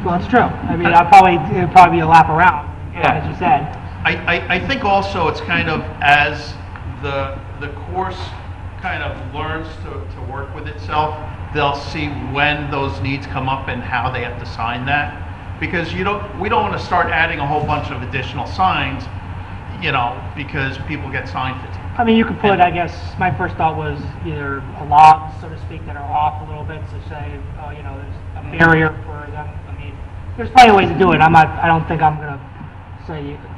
Well, that's true, I mean, it'd probably be a lap around, Yeah. as you said. I think also it's kind of as the course kind of learns to work with itself, they'll see when those needs come up and how they have to sign that. Because we don't want to start adding a whole bunch of additional signs, you know, because people get sign fatigue. I mean, you could put, I guess, my first thought was either logs, so to speak, that are off a little bit, to say, you know, there's a barrier for them. I mean, there's plenty of ways to do it. I don't think I'm gonna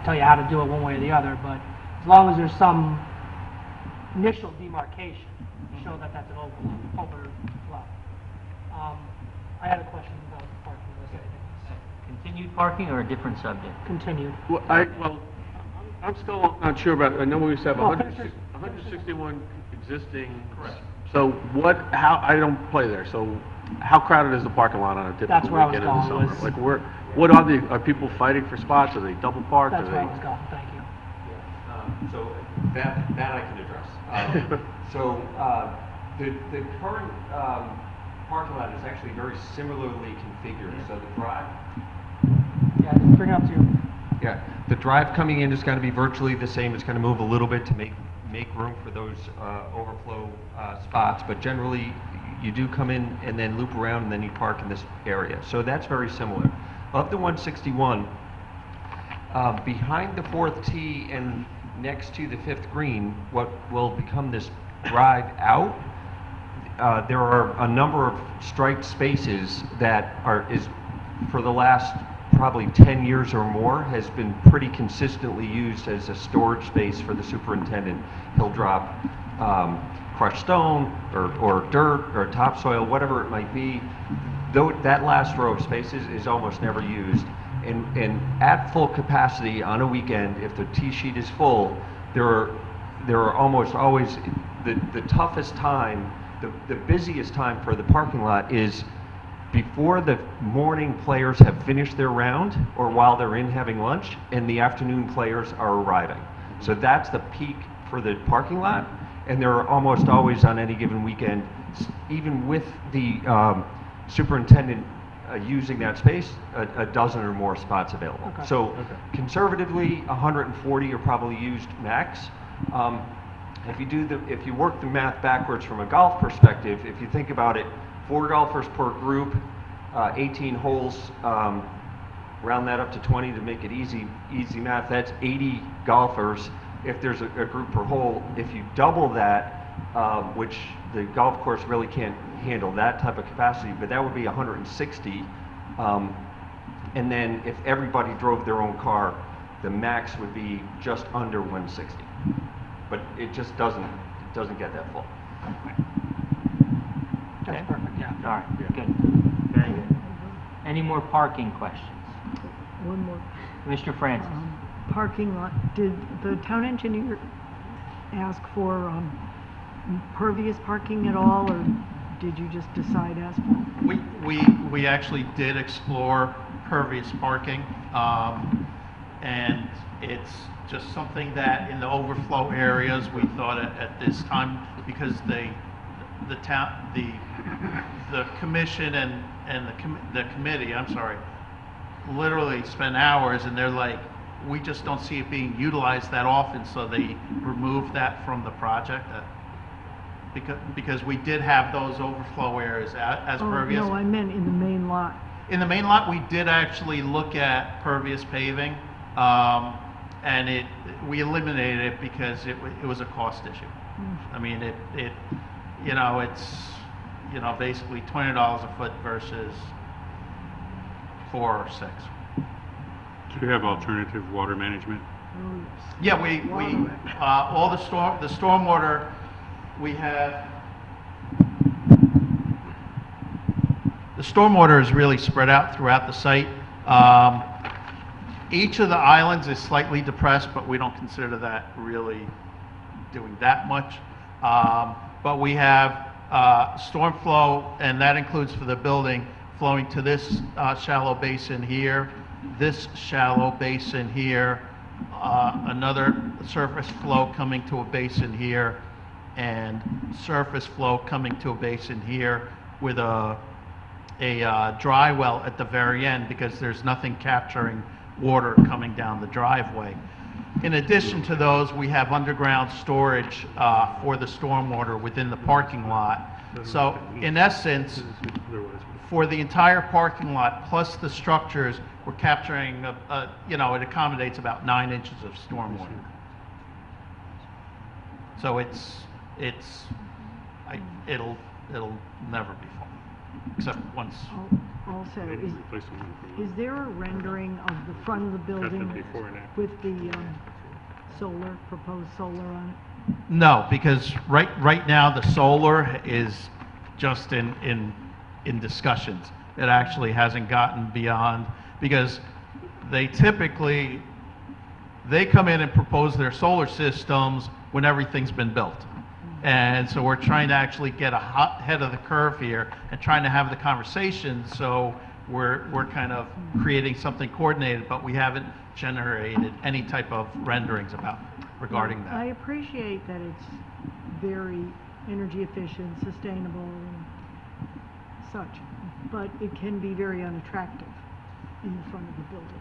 tell you how to do it one way or the other, but as long as there's some initial demarcation, to show that that's an overflow. I had a question about parking. Continued parking or a different subject? Continued. Well, I'm still not sure about, I know we used to have Well, 161 existing. Correct. So I don't play there, so how crowded is the parking lot on a That's typical where I was weekend in the going, summer? was- Like what are people fighting for spots? Are they double parked? That's Are where I they? was going, thank you. So that I can address. The current parking lot is actually very similarly configured. So the drive. Yeah, just bring it up to you. Yeah, the drive coming in is going to be virtually the same. It's going to move a little bit to make room for those overflow spots, but generally you do come in and then loop around and then you park in this area. So that's very similar. Of the 161, behind the fourth tee and next to the fifth green, what will become this drive out, there are a number of striped spaces that is for the last probably 10 years or more has been pretty consistently used as a storage space for the superintendent. He'll drop crushed stone or dirt or topsoil, whatever it might be. Though that last row of spaces is almost never used. And at full capacity on a weekend, if the tee sheet is full, there are almost always the toughest time, the busiest time for the parking lot is before the morning players have finished their round or while they're in having lunch and the afternoon players are arriving. So that's the peak for the parking lot, and there are almost always on any given weekend, even with the superintendent using that space, a dozen or more spots available. Okay. So conservatively, 140 are probably used max. If you work the math backwards from a golf perspective, if you think about it, 4 golfers per group, 18 holes, round that up to 20 to make it easy math, that's 80 golfers if there's a group per hole. If you double that, which the golf course really can't handle that type of capacity, but that would be 160. And then if everybody drove their own car, the max would be just under 160. But it just doesn't get that full. Okay. That's perfect, yeah. All right, good. Very good. Any more parking questions? One more. Commissioner Francis? Parking lot, did the town engineer ask for impervious parking at all, or did you just decide asphalt? We actually did explore pervious parking, and it's just something that in the overflow areas, we thought at this time, because the commission and the committee, I'm sorry, literally spent hours, and they're like, we just don't see it being utilized that often, so they removed that from the project. Because we did have those overflow areas as pervious. No, I meant in the main lot. In the main lot, we did actually look at pervious paving, and we eliminated it because it was a cost issue. I mean, it's basically $20 a foot versus 4 or 6. Do you have alternative water management? Oh, yes. Yeah, we all the stormwater we have. The stormwater is really spread out throughout the site. Each of the islands is slightly depressed, but we don't consider that really doing that much. But we have storm flow, and that includes for the building, flowing to this shallow basin here, this shallow basin here, another surface flow coming to a basin here, and surface flow coming to a basin here with a dry well at the very end because there's nothing capturing water coming down the driveway. In addition to those, we have underground storage for the stormwater within the parking lot. So in essence, for the entire parking lot plus the structures, we're capturing, it accommodates about 9 inches of stormwater. So it'll never be full, except once. Also, is there a rendering of the front of the building with the proposed solar on it? No, because right now the solar is just in discussions. It actually hasn't gotten beyond, because they come in and propose their solar systems when everything's been built. And so we're trying to actually get ahead of the curve here and trying to have the conversation, so we're kind of creating something coordinated, but we haven't generated any type of renderings regarding that. I appreciate that it's very energy efficient, sustainable, and such, but it can be very unattractive in the front of the building.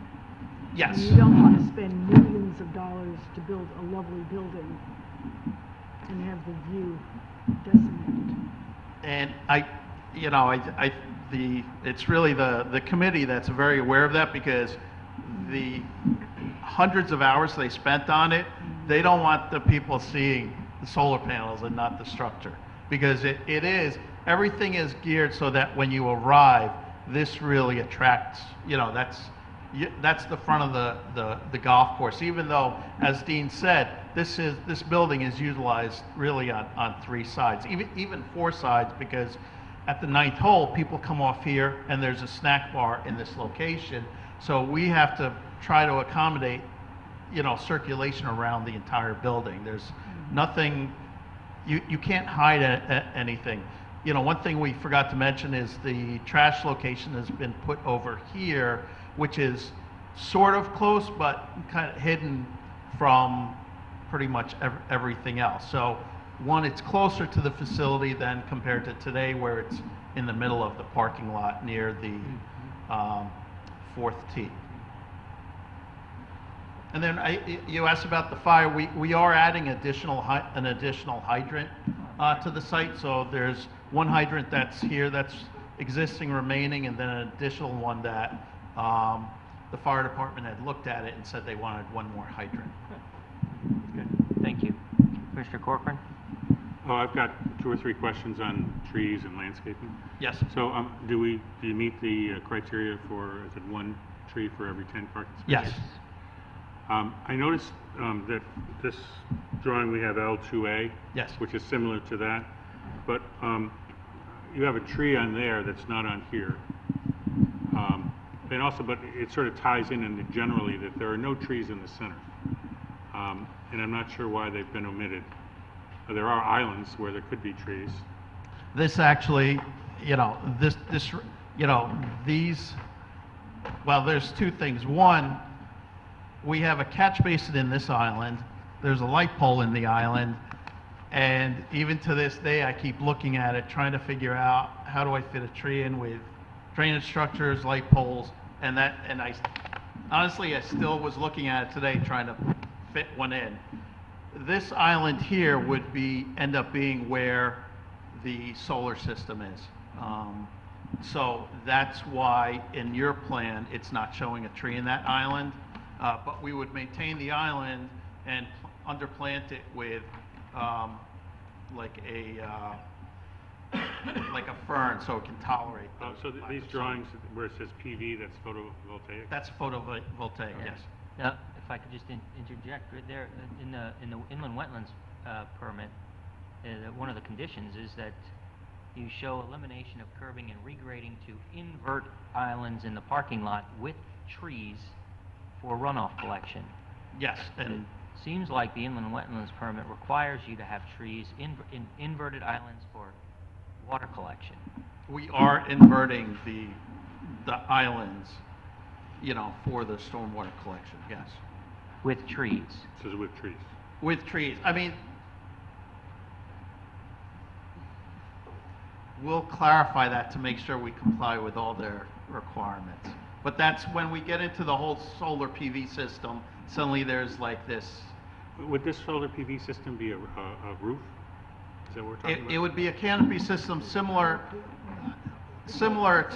Yes. You don't want to spend millions of dollars to build a lovely building and have the view decimated. And it's really the committee that's very aware of that, because the hundreds of hours they spent on it, they don't want the people seeing the solar panels and not the structure, because everything is geared so that when you arrive, this really attracts, that's the front of the golf course, even though, as Dean said, this building is utilized really on 3 sides, even 4 sides, because at the 9th hole, people come off here and there's a snack bar in this location. So we have to try to accommodate, circulation around the entire building. There's nothing, you can't hide anything. One thing we forgot to mention is the trash location has been put over here, which is sort of close, but kind of hidden from pretty much everything else. So one, it's closer to the facility than compared to today, where it's in the middle of the parking lot near the 4th tee. And then you asked about the fire. We are adding an additional hydrant to the site. So there's one hydrant that's here that's existing remaining, and then an additional one that the fire department had looked at it and said they wanted one more hydrant. Good. Thank you. Mr. Corcoran? Oh, I've got 2 or 3 questions on trees and landscaping. Yes. So do you meet the criteria for, is it 1 tree for every 10 parking spaces? Yes. I noticed that this drawing we have L2A, Yes. which is similar to that, but you have a tree on there that's not on here. And also, but it sort of ties in generally that there are no trees in the center. And I'm not sure why they've been omitted. There are islands where there could be trees. This actually, there's 2 things. One, we have a catch basin in this island. There's a light pole in the island. And even to this day, I keep looking at it, trying to figure out how do I fit a tree in with drainage structures, light poles, and I still was looking at it today, trying to fit one in. This island here would end up being where the solar system is. So that's why in your plan, it's not showing a tree in that island. But we would maintain the island and underplant it with like a fern, so it can tolerate. So these drawings where it says PV, that's photovoltaic? That's photovoltaic, yes. Now, if I could just interject right there, in the inland wetlands permit, one of the conditions is that you show elimination of curbing and regrading to invert islands in the parking lot with trees for runoff collection. Yes, And it seems like the inland wetlands permit requires you to have trees in inverted islands for water collection. We are inverting the islands, you know, for the stormwater collection, yes. With trees. This is with trees. With trees. I mean, we'll clarify that to make sure we comply with all their requirements. But that's when we get into the whole solar PV system, suddenly there's like this. Would this solar PV system be a roof? Is that what we're talking about? It would be a canopy system similar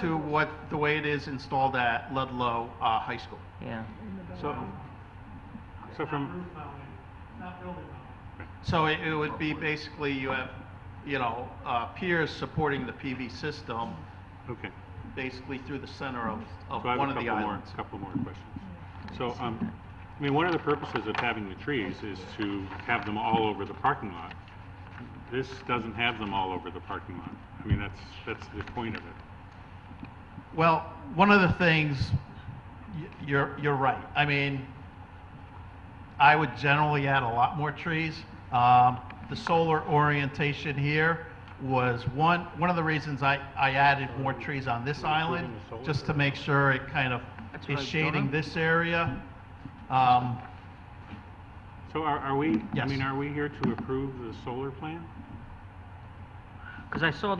to what, the way it is installed at Ludlow High School. Yeah. So from, Not building mounted. So it would be basically, you have, you know, piers supporting the PV system, okay. basically through the center of So I have one a of the couple islands. couple more questions. So, I mean, one of the purposes of having the trees is to have them all over the parking lot. This doesn't have them all over the parking lot. I mean, that's the point of it. Well, one of the things, you're right. I mean, I would generally add a lot more trees. The solar orientation here was one of the reasons I added more trees on this island, just to make sure it kind of That's what is I- shading this area. So are we, I Yes. mean, are we here to approve the solar plan? Because I saw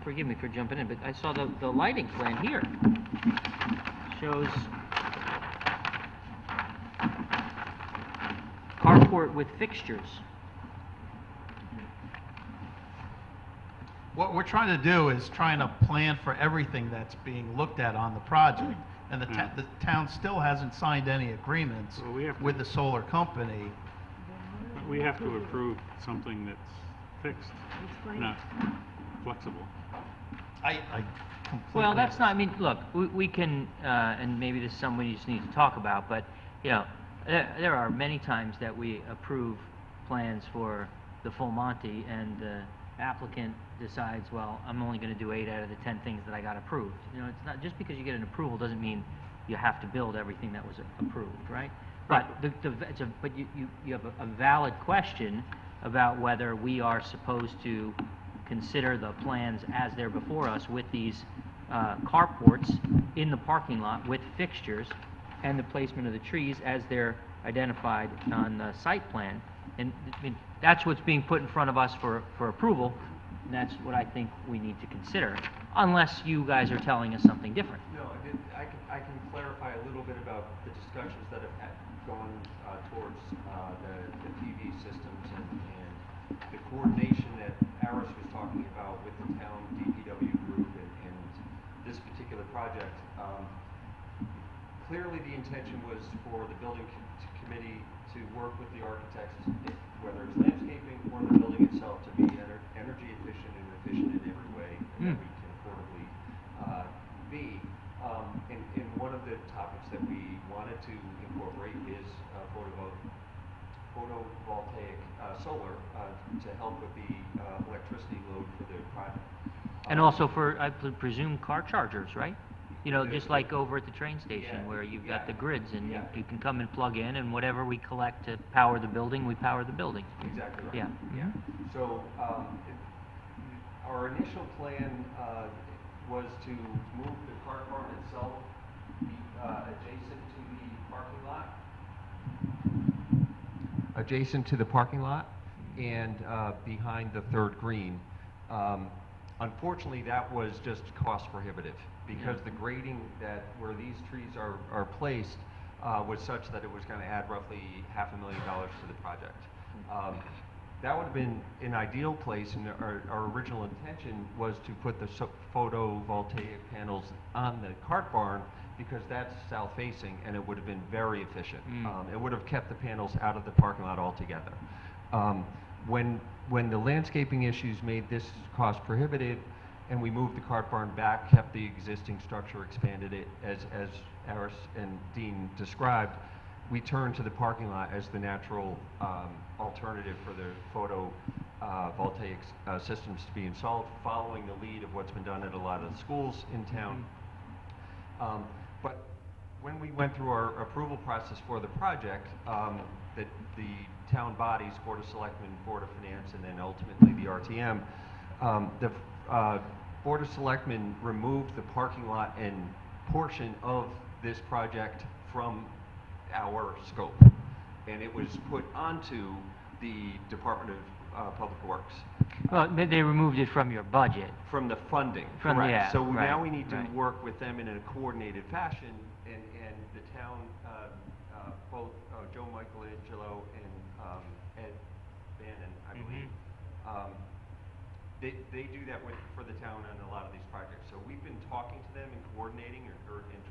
forgive me for jumping in, but I saw the lighting plan here. Shows carport with fixtures. What we're trying to do is trying to plan for everything that's being looked at on the project. And the town still hasn't signed any agreements Well, we have to- with the solar company. We have to approve something that's fixed, not flexible. I completely. Well, that's not, I mean, look, we can, and maybe this is something we just need to talk about, but, you know, there are many times that we approve plans for the full Monty, and the applicant decides, well, I'm only gonna do 8 out of the 10 things that I got approved. You know, it's not, just because you get an approval doesn't mean you have to build everything that was approved, right? But but you have a valid question about whether we are supposed to consider the plans as they're before us with these carports in the parking lot with fixtures and the placement of the trees as they're identified on the site plan. And I mean, that's what's being put in front of us for approval, and that's what I think we need to consider, unless you guys are telling us something different. No, I can clarify a little bit about the discussions that have gone towards the PV systems and the coordination that Aris was talking about with the town DPW group and this particular project. Clearly, the intention was for the building committee to work with the architects, whether it's landscaping or the building itself, to be energy efficient and efficient in every way that we can affordably be. And one of the topics that we wanted to incorporate is photovoltaic solar to help with the electricity load for the project. And also for, I presume, car chargers, right? You know, just like over at the train station Yeah, where you've got the grids and yeah. you can come and plug in, and whatever we collect to power the building, we power the building. Exactly right. Yeah. Yeah. So, our initial plan was to move the car barn itself adjacent to the parking lot. Adjacent to the parking lot and behind the third green. Unfortunately, that was just cost prohibitive because the grading where these trees are placed was such that it was going to add roughly $500,000 to the project. That would have been an ideal place, and our original intention was to put the photovoltaic panels on the cart barn because that's south-facing, and it would have been very efficient. It would have kept the panels out of the parking lot altogether. When the landscaping issues made this cost prohibitive, and we moved the cart barn back, kept the existing structure, expanded it, as Aris and Dean described, we turned to the parking lot as the natural alternative for the photovoltaic systems to be installed, following the lead of what's been done at a lot of the schools in town. But when we went through our approval process for the project, the town bodies, Board of Selectmen, Board of Finance, and then ultimately the RTM, The Board of Selectmen removed the parking lot and portion of this project from our scope, and it was put onto the Department of Public Works. Well, they removed it from your budget. From the funding, From- correct. yeah, So right, now we need to right. work with them in a coordinated fashion, and the town, both Joe Michelangelo and Ed Bannon, I believe, they do that for the town on a lot of these projects. So we've been talking to them and coordinating and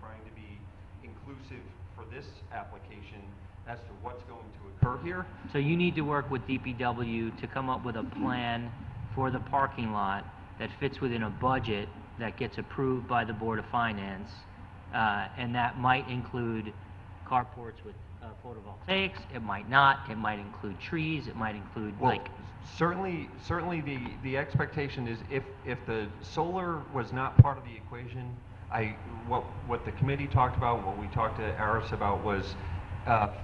trying to be inclusive for this application as to what's going to occur here. So you need to work with DPW to come up with a plan for the parking lot that fits within a budget that gets approved by the Board of Finance, and that might include carports with photovoltaics, it might not, it might include trees, it might include Well, like... certainly the expectation is if the solar was not part of the equation, what the committee talked about, what we talked to Aris about was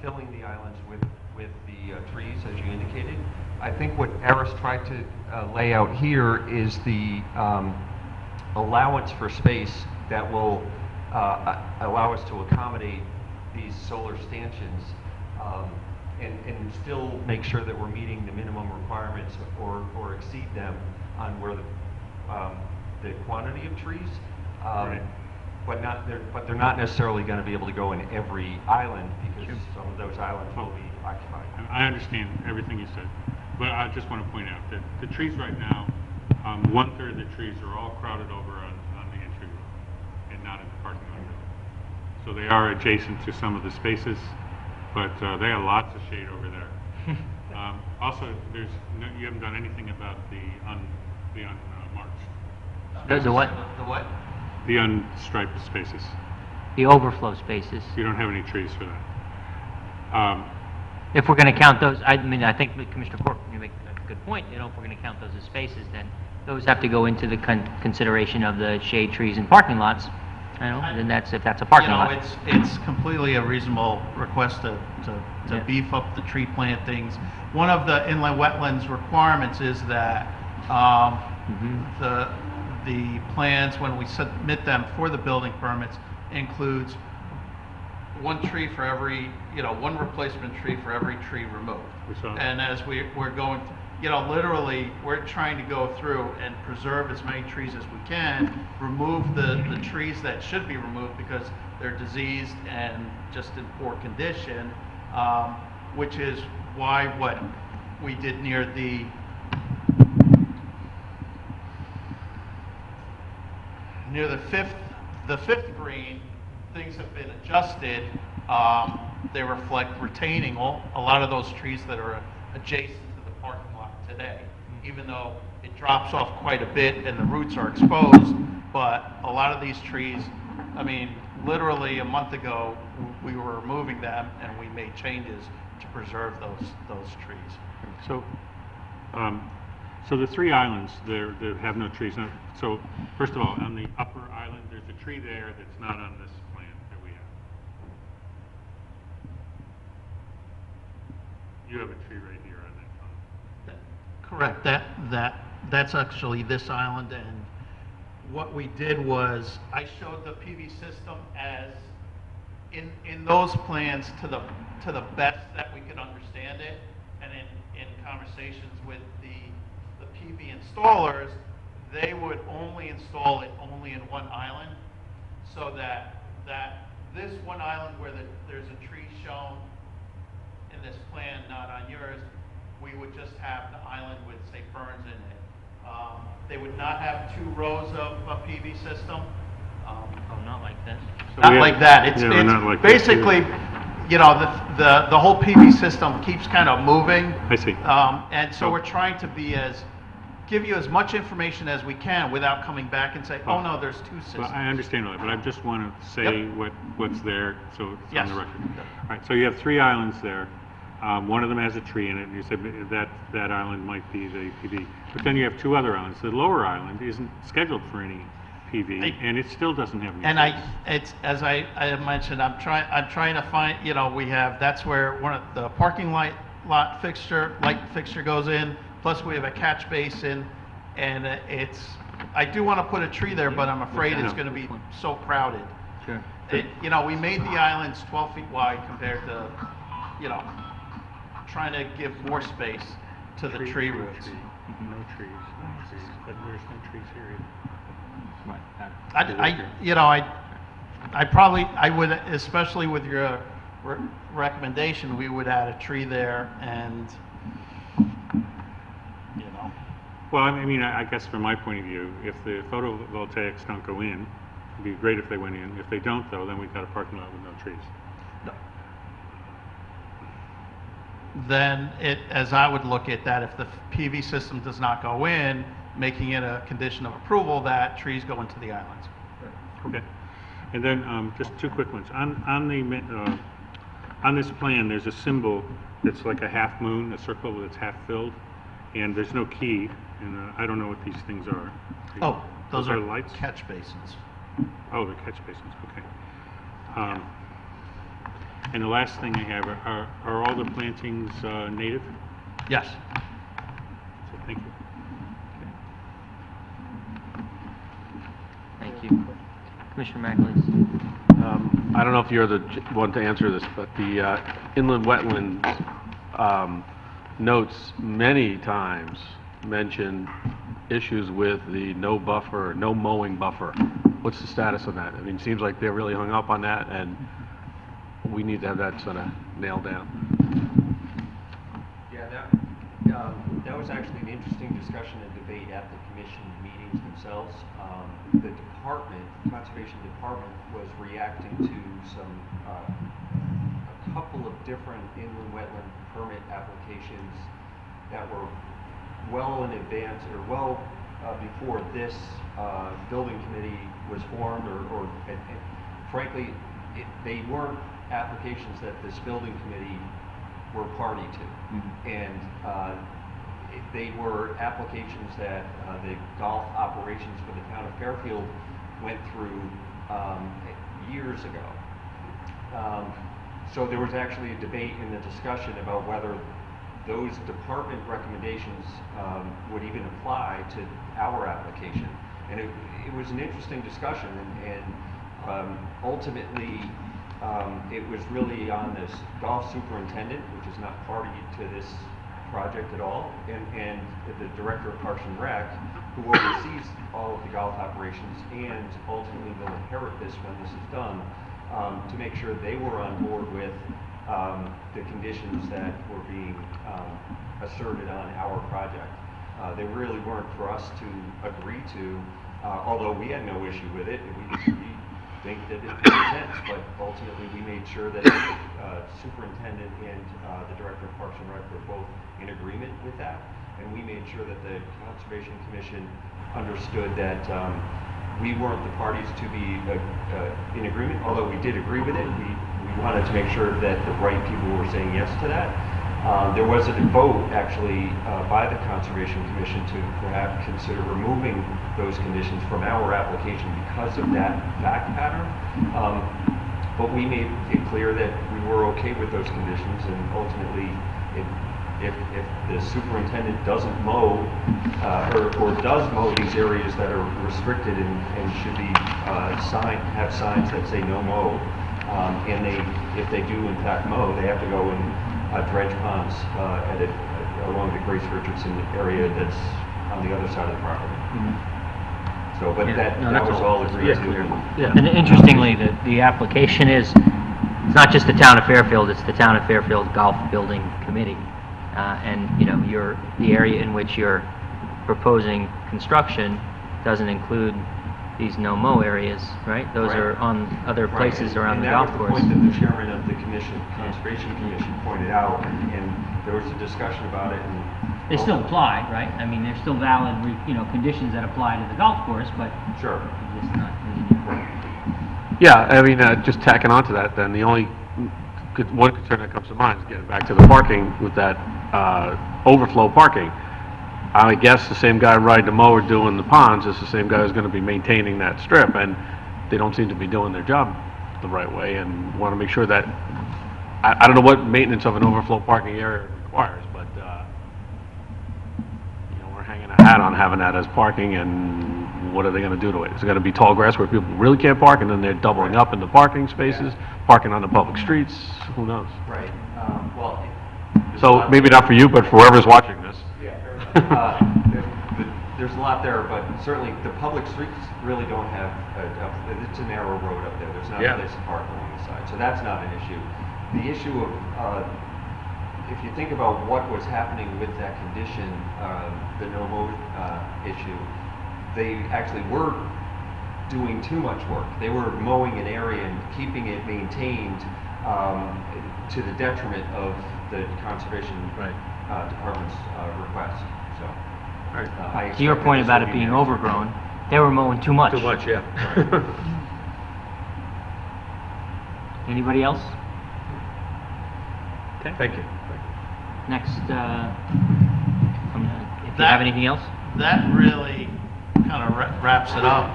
filling the islands with the trees, as you indicated. I think what Aris tried to lay out here is the allowance for space that will allow us to accommodate these solar stanchions and still make sure that we're meeting the minimum requirements or exceed them on where the quantity of trees. Right. But they're not necessarily going to be able to go in every island because some of those islands will be occupied. I understand everything you said, but I just want to point out that the trees right now, 1/3 of the trees are all crowded over on the entry road and not in the parking lot. So they are adjacent to some of the spaces, but they have lots of shade over there. Also, you haven't done anything about the unmarked, The what? The what? the unstriped spaces. The overflow spaces. You don't have any trees for that. If we're going to count those, I mean, I think Commissioner Cork, you make a good point, you know, if we're going to count those as spaces, then those have to go into the consideration of the shade trees and parking lots. You know, then that's, if that's a parking lot. It's completely a reasonable request to Yeah. beef up the tree plantings. One of the inland wetlands requirements is that the plans, when we submit them for the building permits, includes one tree for every, one replacement tree for every tree removed. We saw that. And as we're going, literally, we're trying to go through and preserve as many trees as we can, remove the trees that should be removed because they're diseased and just in poor condition, which is why what we did near the fifth green, things have been adjusted. They reflect retaining a lot of those trees that are adjacent to the parking lot today, even though it drops off quite a bit and the roots are exposed. But a lot of these trees, I mean, literally a month ago, we were removing them and we made changes to preserve those trees. So, so the 3 islands there that have no trees. Now, so, first of all, on the upper island, there's a tree there that's not on this plan that we have. You have a tree right here on that front. Correct. That's actually this island, and what we did was I showed the PV system as in those plans to the best that we could understand it, and in conversations with the PV installers, they would only install it only in one island, so that this one island where there's a tree shown in this plan, not on yours, we would just have the island with, say, ferns in it. They would not have 2 rows of a PV system. Oh, not like this. So Not we have- like that. It's yeah, not like that. basically, the whole PV system keeps kind of moving. I see. And so we're trying to give you as much information as we can without coming back and say, oh no, there's 2 systems. Well, I understand all that, but I just want to say Yep. what's there, so it's Yes. on the record. All right, so you have 3 islands there. One of them has a tree in it, and you said that island might be the PV. But then you have 2 other islands. The lower island isn't scheduled for any PV, and it still doesn't have any And trees. as I mentioned, I'm trying to find, that's where one of the parking light fixture goes in, plus we have a catch basin, And I do want to put a tree there, but I'm afraid it's going to be so crowded. Sure. You know, we made the islands 12 feet wide compared to, you know, trying to give more space to the tree roots. No trees, but there's no trees here Right. I would, especially with your recommendation, we would add a tree there and, you know. Well, I mean, I guess from my point of view, if the photovoltaics don't go in, it'd be great if they went in. If they don't, though, then we've got a parking lot with no trees. Then as I would look at that, if the PV system does not go in, making it a condition of approval that trees go into the islands. Okay. And then just two quick ones. On this plan, there's a symbol that's like a half moon, a circle that's half filled, and there's no key, and I don't know what these things are. Oh, those are lights? catch basins. Oh, the catch basins, okay. And the last thing I have, are all the plantings native? Yes. So thank you. Thank you. Commissioner McAleese. I don't know if you're the one to answer this, but the inland wetlands notes many times mention issues with the no buffer, no mowing buffer. What's the status on that? I mean, it seems like they're really hung up on that, and we need to have that sort of nailed down. Yeah, that was actually an interesting discussion and debate at the commission meetings themselves. The department, Conservation Department, was reacting to a couple of different inland wetland permit applications that were well in advance, or well before this building committee was formed, or frankly, they weren't applications that this building committee were party to. And they were applications that the golf operations for the town of Fairfield went through years ago. So there was actually a debate in the discussion about whether those department recommendations would even apply to our application. And it was an interesting discussion, and ultimately it was really on this golf superintendent, which is not party to this project at all, and the director of Parks and Rec, who oversees all of the golf operations and ultimately will inherit this when this is done, to make sure they were on board with the conditions that were being asserted on our project. They really weren't for us to agree to, although we had no issue with it. We think that it made sense, but ultimately we made sure that superintendent and the director of Parks and Rec were both in agreement with that, and we made sure that the Conservation Commission understood that we weren't the parties to be in agreement, although we did agree with it. We wanted to make sure that the right people were saying yes to that. There was a vote actually by the Conservation Commission to perhaps consider removing those conditions from our application because of that fact pattern. But we made it clear that we were okay with those conditions, and ultimately, if the superintendent doesn't mow or does mow these areas that are restricted and should be have signs that say no mow, and if they do in fact mow, they have to go and dredge ponds along the Grace Richardson area that's on the other side of the property. So, but that was all agreed to. Yeah. And interestingly, the application is, it's not just the town of Fairfield, it's the town of Fairfield Golf Building Committee. And, you know, the area in which you're proposing construction doesn't include these no-mow areas, right? Those are on other places around the golf course. And that was the point that the chairman of the commission, Conservation Commission, pointed out, and there was a discussion about it. And They still apply, right? I mean, they're still valid, conditions that apply to the golf course, but sure, it's not. Yeah, I mean, just tacking on to that, then the only one concern that comes to mind is getting back to the parking with that overflow parking. I guess the same guy riding the mower doing the ponds is the same guy who's going to be maintaining that strip, and they don't seem to be doing their job the right way, and want to make sure that, I don't know what maintenance of an overflow parking area requires, but we're hanging a hat on having that as parking, and what are they gonna do to it? Is it gonna be tall grass where people really can't park, and then they're doubling up into parking spaces, parking on the public streets? Who knows? Right, well. So maybe not for you, but for whoever's watching this. There's a lot there, but certainly the public streets really don't have, it's a narrow road up there. There's not a place to park along the side, so that's not an issue. The issue of, if you think about what was happening with that condition, the no-mow issue, they actually were doing too much work. They were mowing an area and keeping it maintained to the detriment of the Conservation Department's request, so. To your point about it being overgrown, they were mowing too much. Too much, yeah. Anybody else? Okay. Thank you. Next, if you have anything else? That really kind of wraps it up.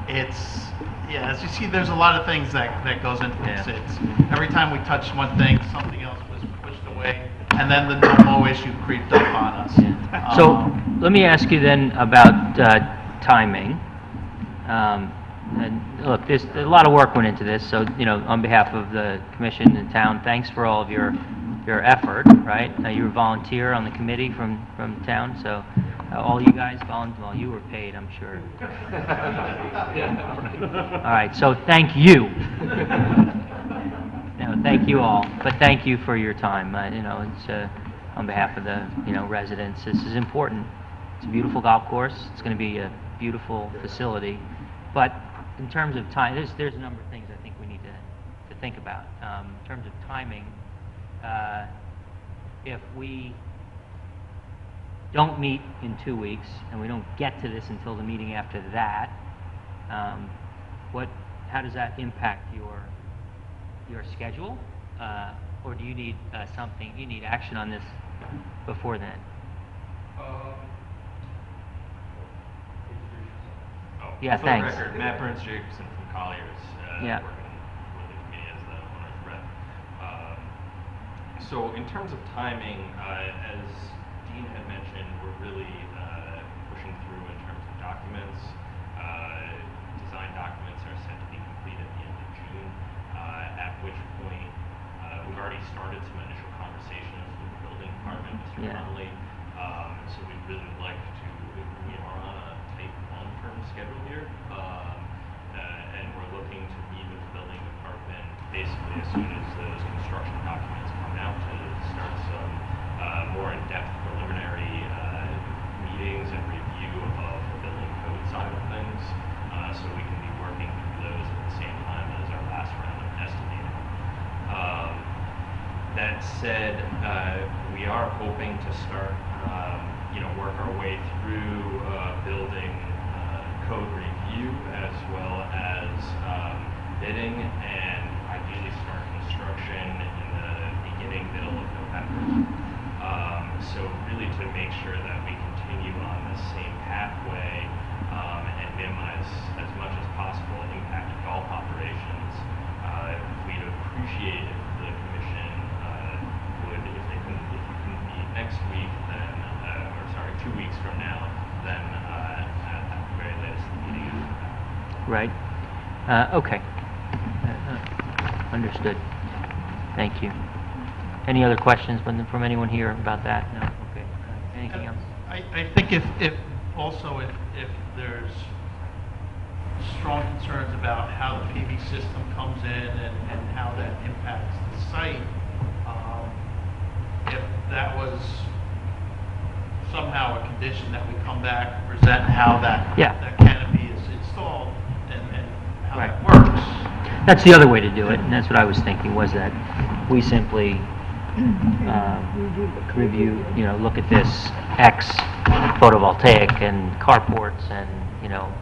It's, yeah, as you see, there's a lot of things that goes into this. It's, every time we touched one thing, something else was pushed away, and then the no-mow issue creeped up on us. So let me ask you then about timing. And look, there's a lot of work went into this, so, you know, on behalf of the commission and town, thanks for all of your effort, right? You were volunteer on the committee from town, so all you guys well, you were paid, I'm sure. All right, so thank you. No, thank you all, but thank you for your time. You know, it's on behalf of the, you know, residents, this is important. It's a beautiful golf course. It's going to be a beautiful facility, but in terms of time, there's a number of things I think we need to think about. In terms of timing, if we don't meet in 2 weeks and we don't get to this until the meeting after that, how does that impact your schedule? Or do you need you need action on this before then? Yeah, for thanks. the record, Matt Burns-Jacobson from Colliers, Yeah. working with the committee as the owner's rep. So in terms of timing, as Dean had mentioned, we're really pushing through in terms of documents. Design documents are set to be complete at the end of June, at which point we've already started some initial conversations with the building department, Mr. Connolly. So we really would like to, we are on a tight long-term schedule here, and we're looking to meet with the building department basically as soon as those construction documents come out to start some more in-depth preliminary meetings and review of the building code side of things, so we can be working through those at the same time as our last round of estimating. That said, we are hoping to start, work our way through building code review as well as bidding, and ideally start construction in the middle of November. So really to make sure that we continue on the same pathway and minimize as much as possible impact to golf operations, we'd appreciate if the commission would, if you couldn't meet next week, then, 2 weeks from now, then at the very latest, the meeting after that. Right. Okay. Understood. Thank you. Any other questions from anyone here about that? No? Okay. Anything else? I think if there's strong concerns about how the PV system comes in and how that impacts the site, if that was somehow a condition that we come back and present how that canopy is installed and how that works. That's the other way to do it, and that's what I was thinking, was that we simply review, look at this X photovoltaic and carports and,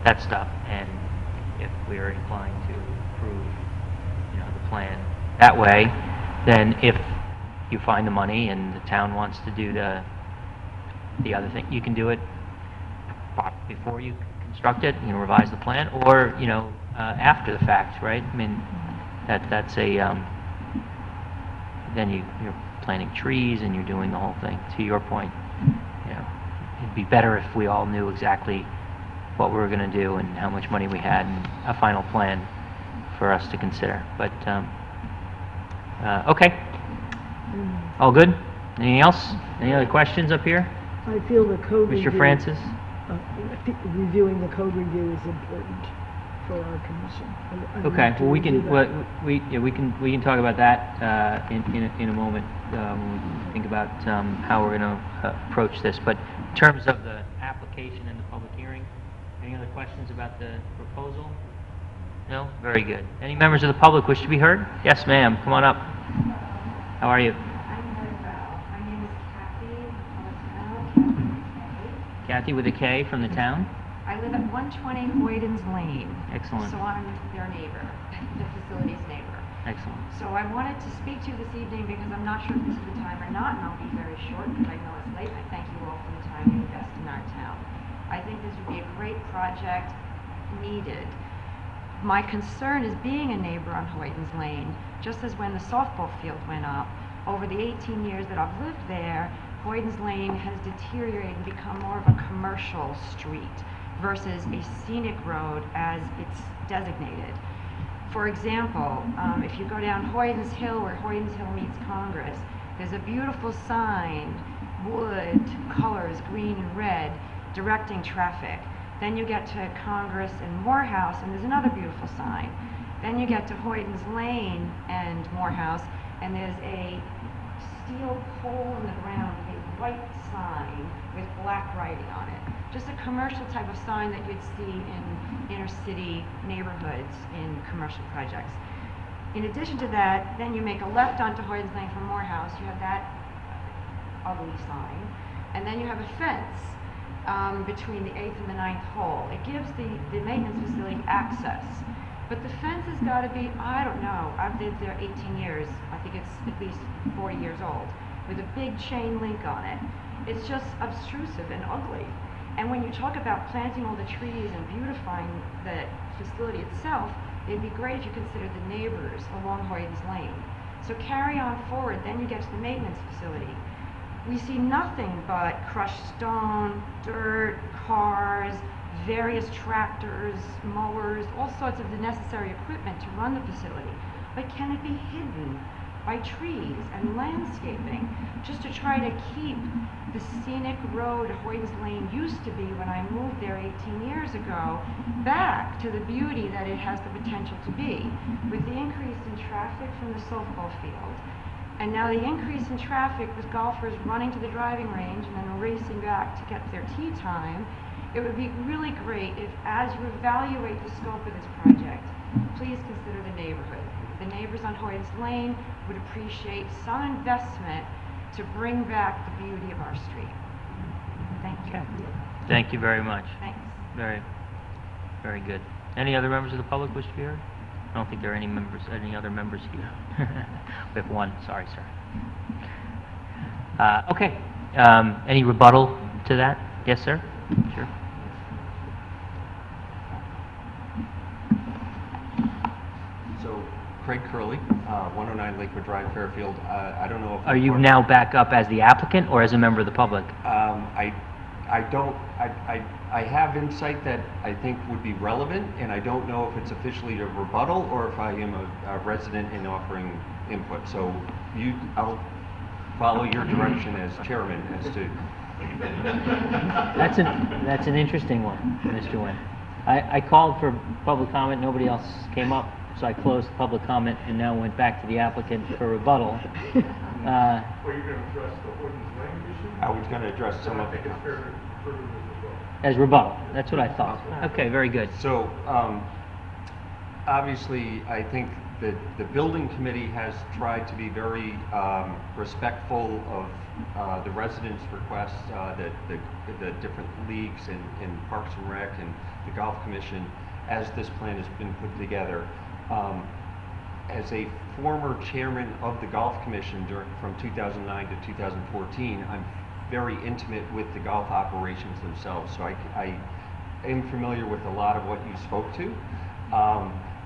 that stuff, and if we are inclined to approve, the plan that way, then if you find the money and the town wants to do the other thing, you can do it before you construct it, revise the plan, or, after the fact, right? I mean, that's a, then you're planting trees and you're doing the whole thing, to your point, it'd be better if we all knew exactly what we were going to do and how much money we had and a final plan for us to consider. But, okay. All good? Anything else? Any other questions up here? I feel the code review. Mr. Francis? Reviewing the code review is important for our commission. I would Okay, like to well, we review can, that. we can talk about that in a moment when we think about how we're going to approach this. But in terms of the application and the public hearing, any other questions about the proposal? No? Very good. Any members of the public wish to be heard? Yes, ma'am. Come on up. How are you? I'm very well. My name is Kathy Politano, Kathy with a K from the town? I live at 120 Hoydens Lane. Excellent. So I'm their neighbor, the facility's neighbor. Excellent. So I wanted to speak to you this evening because I'm not sure if this is the time or not, and I'll be very short because I know it's late. I thank you all for the time you invest in our town. I think this would be a great project, needed. My concern is being a neighbor on Hoydens Lane, just as when the softball field went up, over the 18 years that I've lived there, Hoydens Lane has deteriorated and become more of a commercial street versus a scenic road as it's designated. For example, if you go down Hoydens Hill, where Hoydens Hill meets Congress, there's a beautiful sign, wood, colors, green and red, directing traffic. Then you get to Congress and Morehouse, and there's another beautiful sign. Then you get to Hoydens Lane and Morehouse, and there's a steel pole in the ground with a white sign with black writing on it. Just a commercial type of sign that you'd see in inner city neighborhoods in commercial projects. In addition to that, then you make a left onto Hoydens Lane from Morehouse, you have that ugly sign, and then you have a fence between the 8th and the 9th hole. It gives the maintenance facility access. But the fence has got to be, I don't know, I've lived there 18 years, I think it's at least 40 years old, with a big chain link on it. It's just obtrusive and ugly. And when you talk about planting all the trees and beautifying the facility itself, it'd be great if you considered the neighbors along Hoydens Lane. So carry on forward, then you get to the maintenance facility. We see nothing but crushed stone, dirt, cars, various tractors, mowers, all sorts of the necessary equipment to run the facility. But can it be hidden by trees and landscaping just to try to keep the scenic road Hoydens Lane used to be when I moved there 18 years ago back to the beauty that it has the potential to be? With the increase in traffic from the softball field, and now the increase in traffic with golfers running to the driving range and then racing back to get their tee time, it would be really great if, as you evaluate the scope of this project, please consider the neighborhood. The neighbors on Hoydens Lane would appreciate some investment to bring back the beauty of our street. Thank you. Thank you very much. Thanks. Very, very good. Any other members of the public wish to be heard? I don't think there are any other members here. We have one, sorry, sir. Okay, any rebuttal to that? Yes, sir? Sure. So, Craig Curley, 109 Lakewood Drive, Fairfield. I don't know if... Are you now back up as the applicant or as a member of the public? I have insight that I think would be relevant, and I don't know if it's officially a rebuttal or if I am a resident in offering input. So I'll follow your direction as chairman as to... That's an interesting one, Mr. Wynn. I called for public comment, nobody else came up, so I closed public comment and now went back to the applicant for rebuttal. Are you going to address the Hoydens Lane issue? I was going to address some of it. As rebuttal, that's what I thought. Okay, very good. So, obviously, I think that the building committee has tried to be very respectful of the residents' requests, the different leagues and Parks and Rec and the Golf Commission as this plan has been put together. As a former chairman of the Golf Commission from 2009 to 2014, I'm very intimate with the golf operations themselves, so I am familiar with a lot of what you spoke to.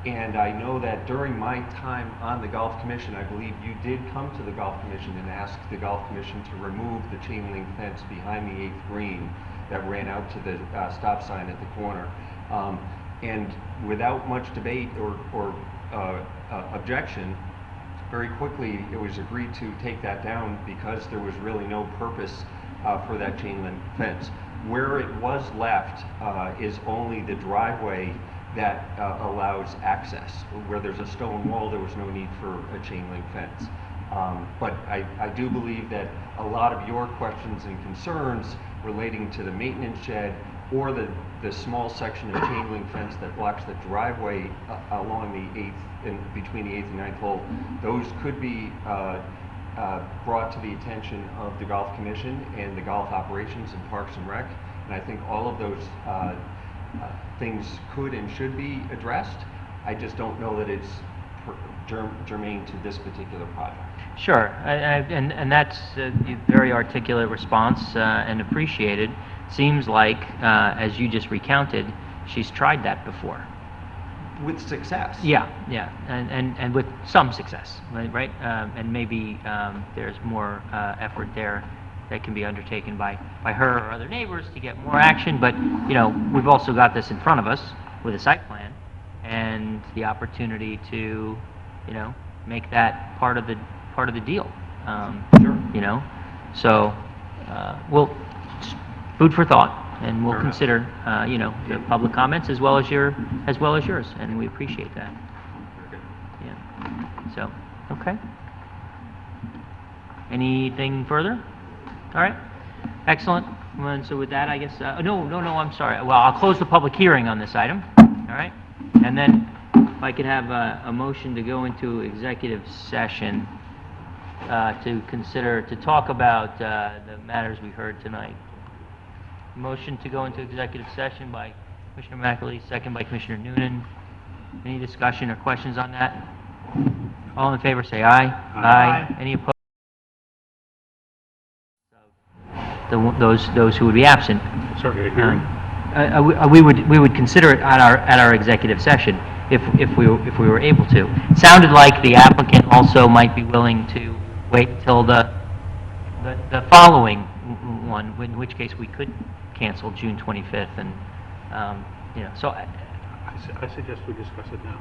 And I know that during my time on the Golf Commission, I believe you did come to the Golf Commission and ask the Golf Commission to remove the chain link fence behind the 8th green that ran out to the stop sign at the corner. And without much debate or objection, very quickly it was agreed to take that down because there was really no purpose for that chain link fence. Where it was left is only the driveway that allows access. Where there's a stone wall, there was no need for a chain link fence. But I do believe that a lot of your questions and concerns relating to the maintenance shed or the small section of chain link fence that blocks the driveway along the 8th and between the 8th and 9th hole, those could be brought to the attention of the Golf Commission and the Golf Operations and Parks and Rec. And I think all of those things could and should be addressed. I just don't know that it's germane to this particular project. Sure, and that's a very articulate response and appreciated. Seems like, as you just recounted, she's tried that before. With success. Yeah, and with some success, right? And maybe there's more effort there that can be undertaken by her or other neighbors to get more action. But we've also got this in front of us with a site plan and the opportunity to, make that part of the deal. Sure. So we'll food for thought, and we'll consider, the public comments as well as yours, and we appreciate that. Yeah. So, okay. Anything further? All right. Excellent. And so with that, I guess, no, I'm sorry. Well, I'll close the public hearing on this item. All right. And then if I could have a motion to go into executive session to talk about the matters we heard tonight. Motion to go into executive session by Commissioner McAlee, second by Commissioner Noonan. Any discussion or questions on that? All in favor say aye. Aye. Any opposed? Those who would be absent. Sorry, a hearing? We would consider it at our executive session if we were able to. It sounded like the applicant also might be willing to wait until the following one, in which case we could cancel June 25th, and so. I suggest we discuss it now.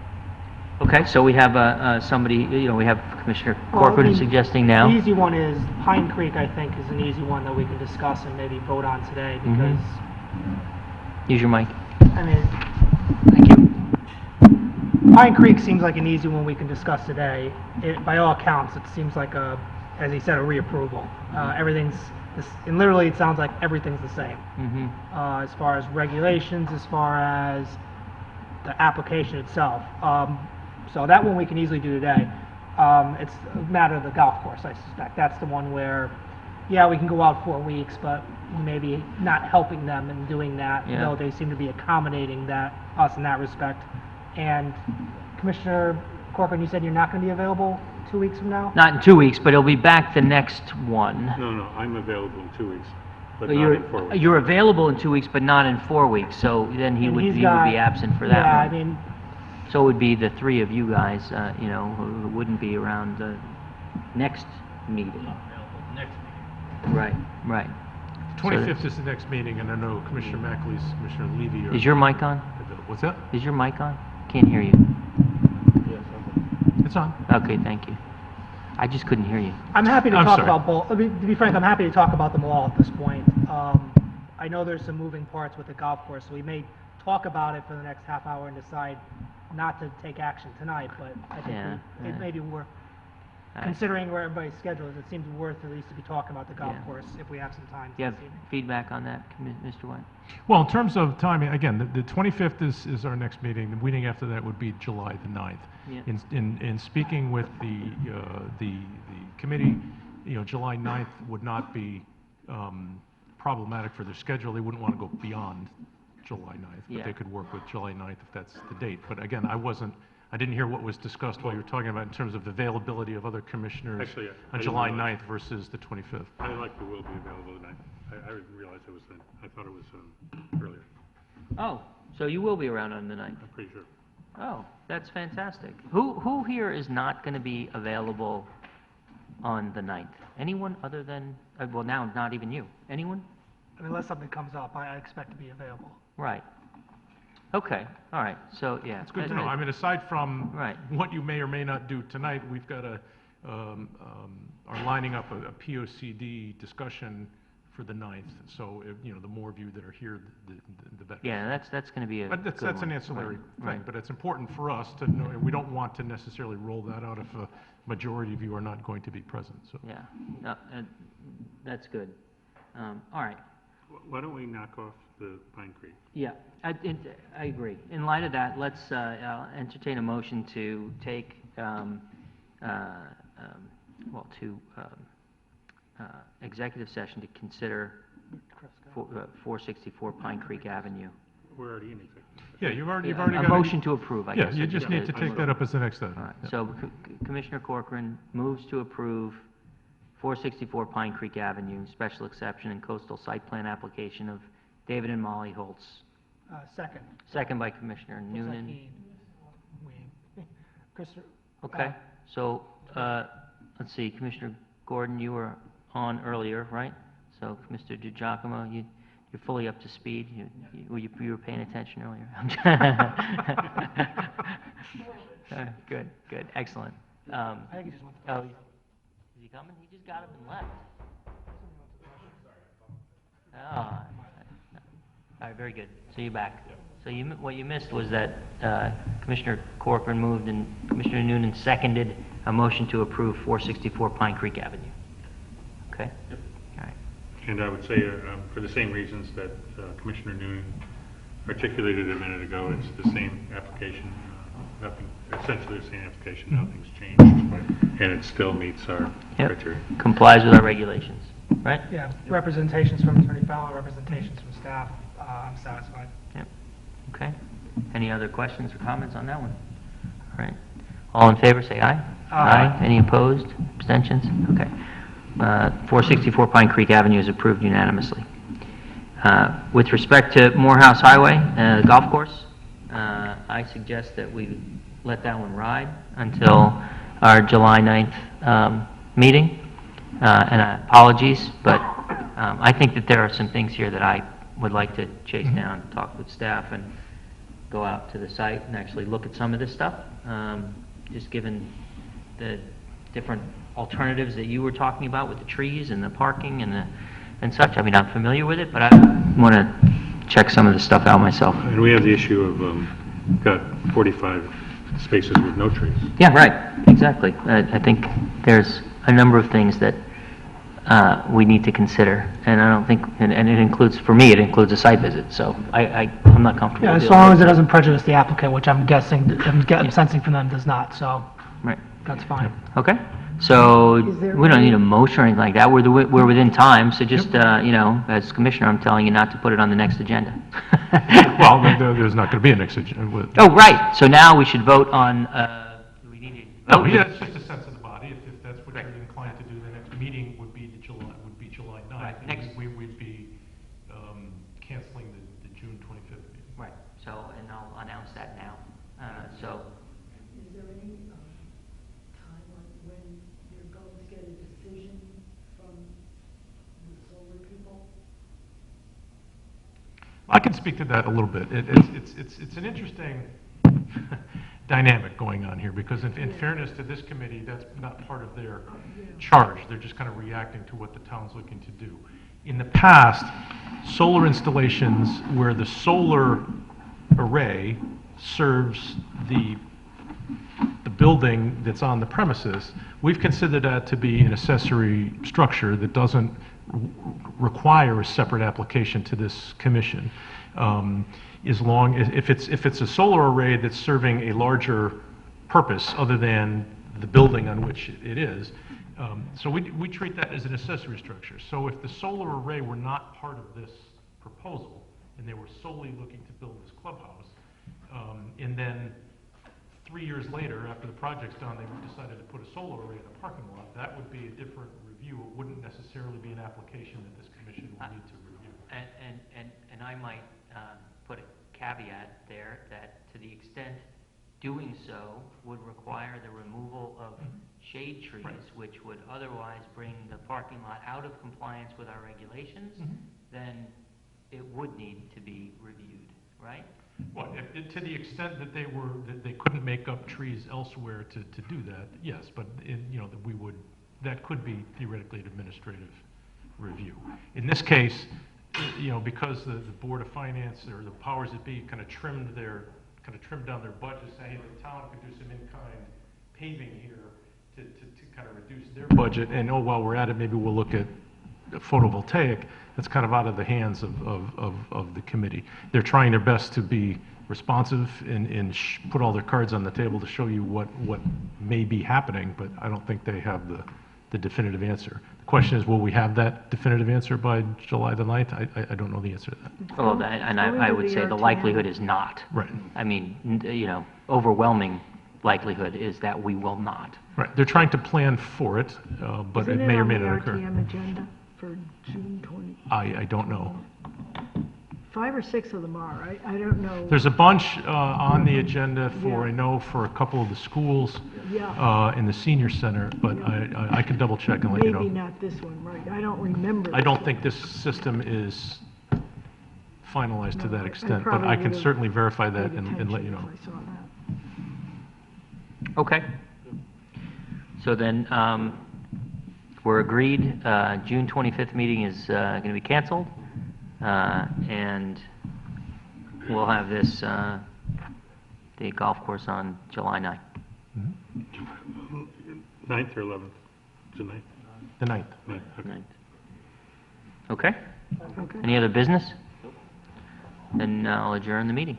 Okay, so we have somebody, we have Commissioner Corcoran suggesting now. The easy one is Pine Creek, I think, is an easy one that we can discuss and maybe vote on today, because, Use your mic. I mean, Thank you. Pine Creek seems like an easy one we can discuss today. By all accounts, it seems like as he said, a reapproval. And literally it sounds like everything's the same. As far as regulations, as far as the application itself. So that one we can easily do today. It's a matter of the golf course, I suspect. That's the one where, yeah, we can go out 4 weeks, but maybe not helping them in doing that, though they seem to be accommodating us in that respect. And Commissioner Corcoran, you said you're not going to be available 2 weeks from now? Not in 2 weeks, but it'll be back the next one. No, I'm available in 2 weeks, but not in 4 weeks. You're available in 2 weeks, but not in 4 weeks, so then he would be absent for that one. Yeah, I mean... So it would be the three of you guys, who wouldn't be around the next meeting. Right. 25th is the next meeting, and I know Commissioner McAlee's, Commissioner Levy are... Is your mic on? What's that? Is your mic on? Can't hear you. Yes, it's on. Okay, thank you. I just couldn't hear you. I'm happy to talk about both. To be frank, I'm happy to talk about them all at this point. I know there's some moving parts with the golf course, so we may talk about it for the next half hour and decide not to take action tonight, but I think it may be worth, considering where everybody's schedule is, it seems worth at least to be talking about the golf course if we have some time. Do you have feedback on that, Mr. White? Well, in terms of timing, again, the 25th is our next meeting. The meeting after that would be July the 9th. Yeah. In speaking with the committee, July 9th would not be problematic for their schedule. They wouldn't want to go beyond July 9th, but they could work with July 9th if that's the date. But again, I didn't hear what was discussed while you were talking about in terms of the availability of other commissioners on July 9th versus the 25th. I likely will be available tonight. I didn't realize it was then. I thought it was earlier. Oh, so you will be around on the 9th? I'm pretty sure. Oh, that's fantastic. Who here is not going to be available on the 9th? Anyone other than, well, now, not even you. Anyone? Unless something comes up, I expect to be available. Right. Okay, all right, so, yeah. It's good to know. I mean, aside from Right. what you may or may not do tonight, we've got are lining up a POCD discussion for the 9th. So, the more of you that are here, the better. Yeah, that's going to be a But good that's an one. ancillary Right. thing, but it's important for us to know, and we don't want to necessarily roll that out if a majority of you are not going to be present, so. Yeah, no, that's good. All right. Why don't we knock off the Pine Creek? Yeah, I agree. In light of that, let's I'll entertain a motion to take, executive session to consider 464 Pine Creek Avenue. We're already in executive session. Yeah, you've already A got it. motion to approve, I Yeah, guess. you just need to take that up as the next item. All right, Yeah. so Commissioner Corcoran moves to approve 464 Pine Creek Avenue, special exception and coastal site plan application of David and Molly Holtz. Second. Second by Commissioner Was that Noonan. he? We. Christopher? Okay, so, let's see, Commissioner Gordon, you were on earlier, right? So, Mr. DiGiacomo, you're fully up to speed. You were paying attention earlier. Good, excellent. I think he just went to. Oh, is he coming? He just got up and left. Oh, all right, very good. So you're back. So what you missed was that Commissioner Corcoran moved and Commissioner Noonan seconded a motion to approve 464 Pine Creek Avenue. Okay? Yep. All right. And I would say, for the same reasons that Commissioner Noonan articulated a minute ago, it's the same application, essentially the same application, nothing's changed, and it still meets our criteria. Complies with our regulations, right? Yeah, representations from Attorney Fowler, representations from staff, I'm satisfied. Yep. Okay. Any other questions or comments on that one? All right. All in favor, say aye. Aye. Any opposed? Abstentions? Okay. 464 Pine Creek Avenue is approved unanimously. With respect to Morehouse Highway, golf course, I suggest that we let that one ride until our July 9th meeting. And apologies, but I think that there are some things here that I would like to chase down, talk with staff, and go out to the site and actually look at some of this stuff, just given the different alternatives that you were talking about with the trees and the parking and such. I mean, I'm familiar with it, but I want to check some of this stuff out myself. And we have the issue of, got 45 spaces with no trees. Yeah, right, exactly. I think there's a number of things that we need to consider, and I don't think, and it includes, for me, it includes a site visit, so I'm not comfortable. Yeah, as dealing long with as it doesn't prejudice the applicant, which I'm guessing, I'm sensing from them does not, so Right, that's fine. okay. So, Is there we don't any- need a motion or anything like that, we're within time, so just, as commissioner, I'm telling you not to put it on the next agenda. Well, there's not going to be an next agenda. Oh, right, so now we should vote on, we need to No, vote. yeah, it's just a sense of the body. If that's what Right. you're inclined to do, the next meeting would be July 9th. Right, and next- We'd be canceling the June 25th meeting. Right, so, and I'll announce that now, so. Is there any time on when you're going to get a decision from the solar people? I can speak to that a little bit. It's an interesting dynamic going on here, because in fairness to this committee, that's not part of their charge. They're just kind of reacting to what the town's looking to do. In the past, solar installations where the solar array serves the building that's on the premises, we've considered that to be an accessory structure that doesn't require a separate application to this commission. As long as, if it's a solar array that's serving a larger purpose other than the building on which it is, so we treat that as an accessory structure. So if the solar array were not part of this proposal, and they were solely looking to build this clubhouse, and then 3 years later, after the project's done, they decided to put a solar array in the parking lot, that would be a different review. It wouldn't necessarily be an application that this commission would need to review. And I might put a caveat there that to the extent doing so would require the removal of shade trees, which would otherwise bring the parking lot out of compliance with our regulations, then it would need to be reviewed, right? Well, to the extent that that they couldn't make up trees elsewhere to do that, yes, but that that could be theoretically an administrative review. In this case, because the Board of Finance or the powers that be kind of trimmed down their budget, saying, hey, the town could do some in-kind paving here to kind of reduce their budget, and while we're at it, maybe we'll look at photovoltaic. That's kind of out of the hands of the committee. They're trying their best to be responsive and put all their cards on the table to show you what may be happening, but I don't think they have the definitive answer. The question is, will we have that definitive answer by July the 9th? I don't know the answer to that. Well, I would say the likelihood is not. Right. I mean, overwhelming likelihood is that we will not. Right. They're trying to plan for it, but it may or may not occur. Isn't it on the RTM agenda for June 20? I don't know. 5 or 6 of them are. I don't know. There's a bunch on the agenda for, I know, for a couple of the schools in the senior center, but I can double check and let you know. Maybe not this one, right? I don't remember. I don't think this system is finalized to that extent, but I can certainly verify that and let you know. I saw that. Okay. So then, we're agreed, June 25th meeting is going to be canceled, and we'll have this, the golf course on July 9th. 9th or 11th? The 9th? The 9th. 9th, okay. 9th. Okay? Any other business? Then I'll adjourn the meeting.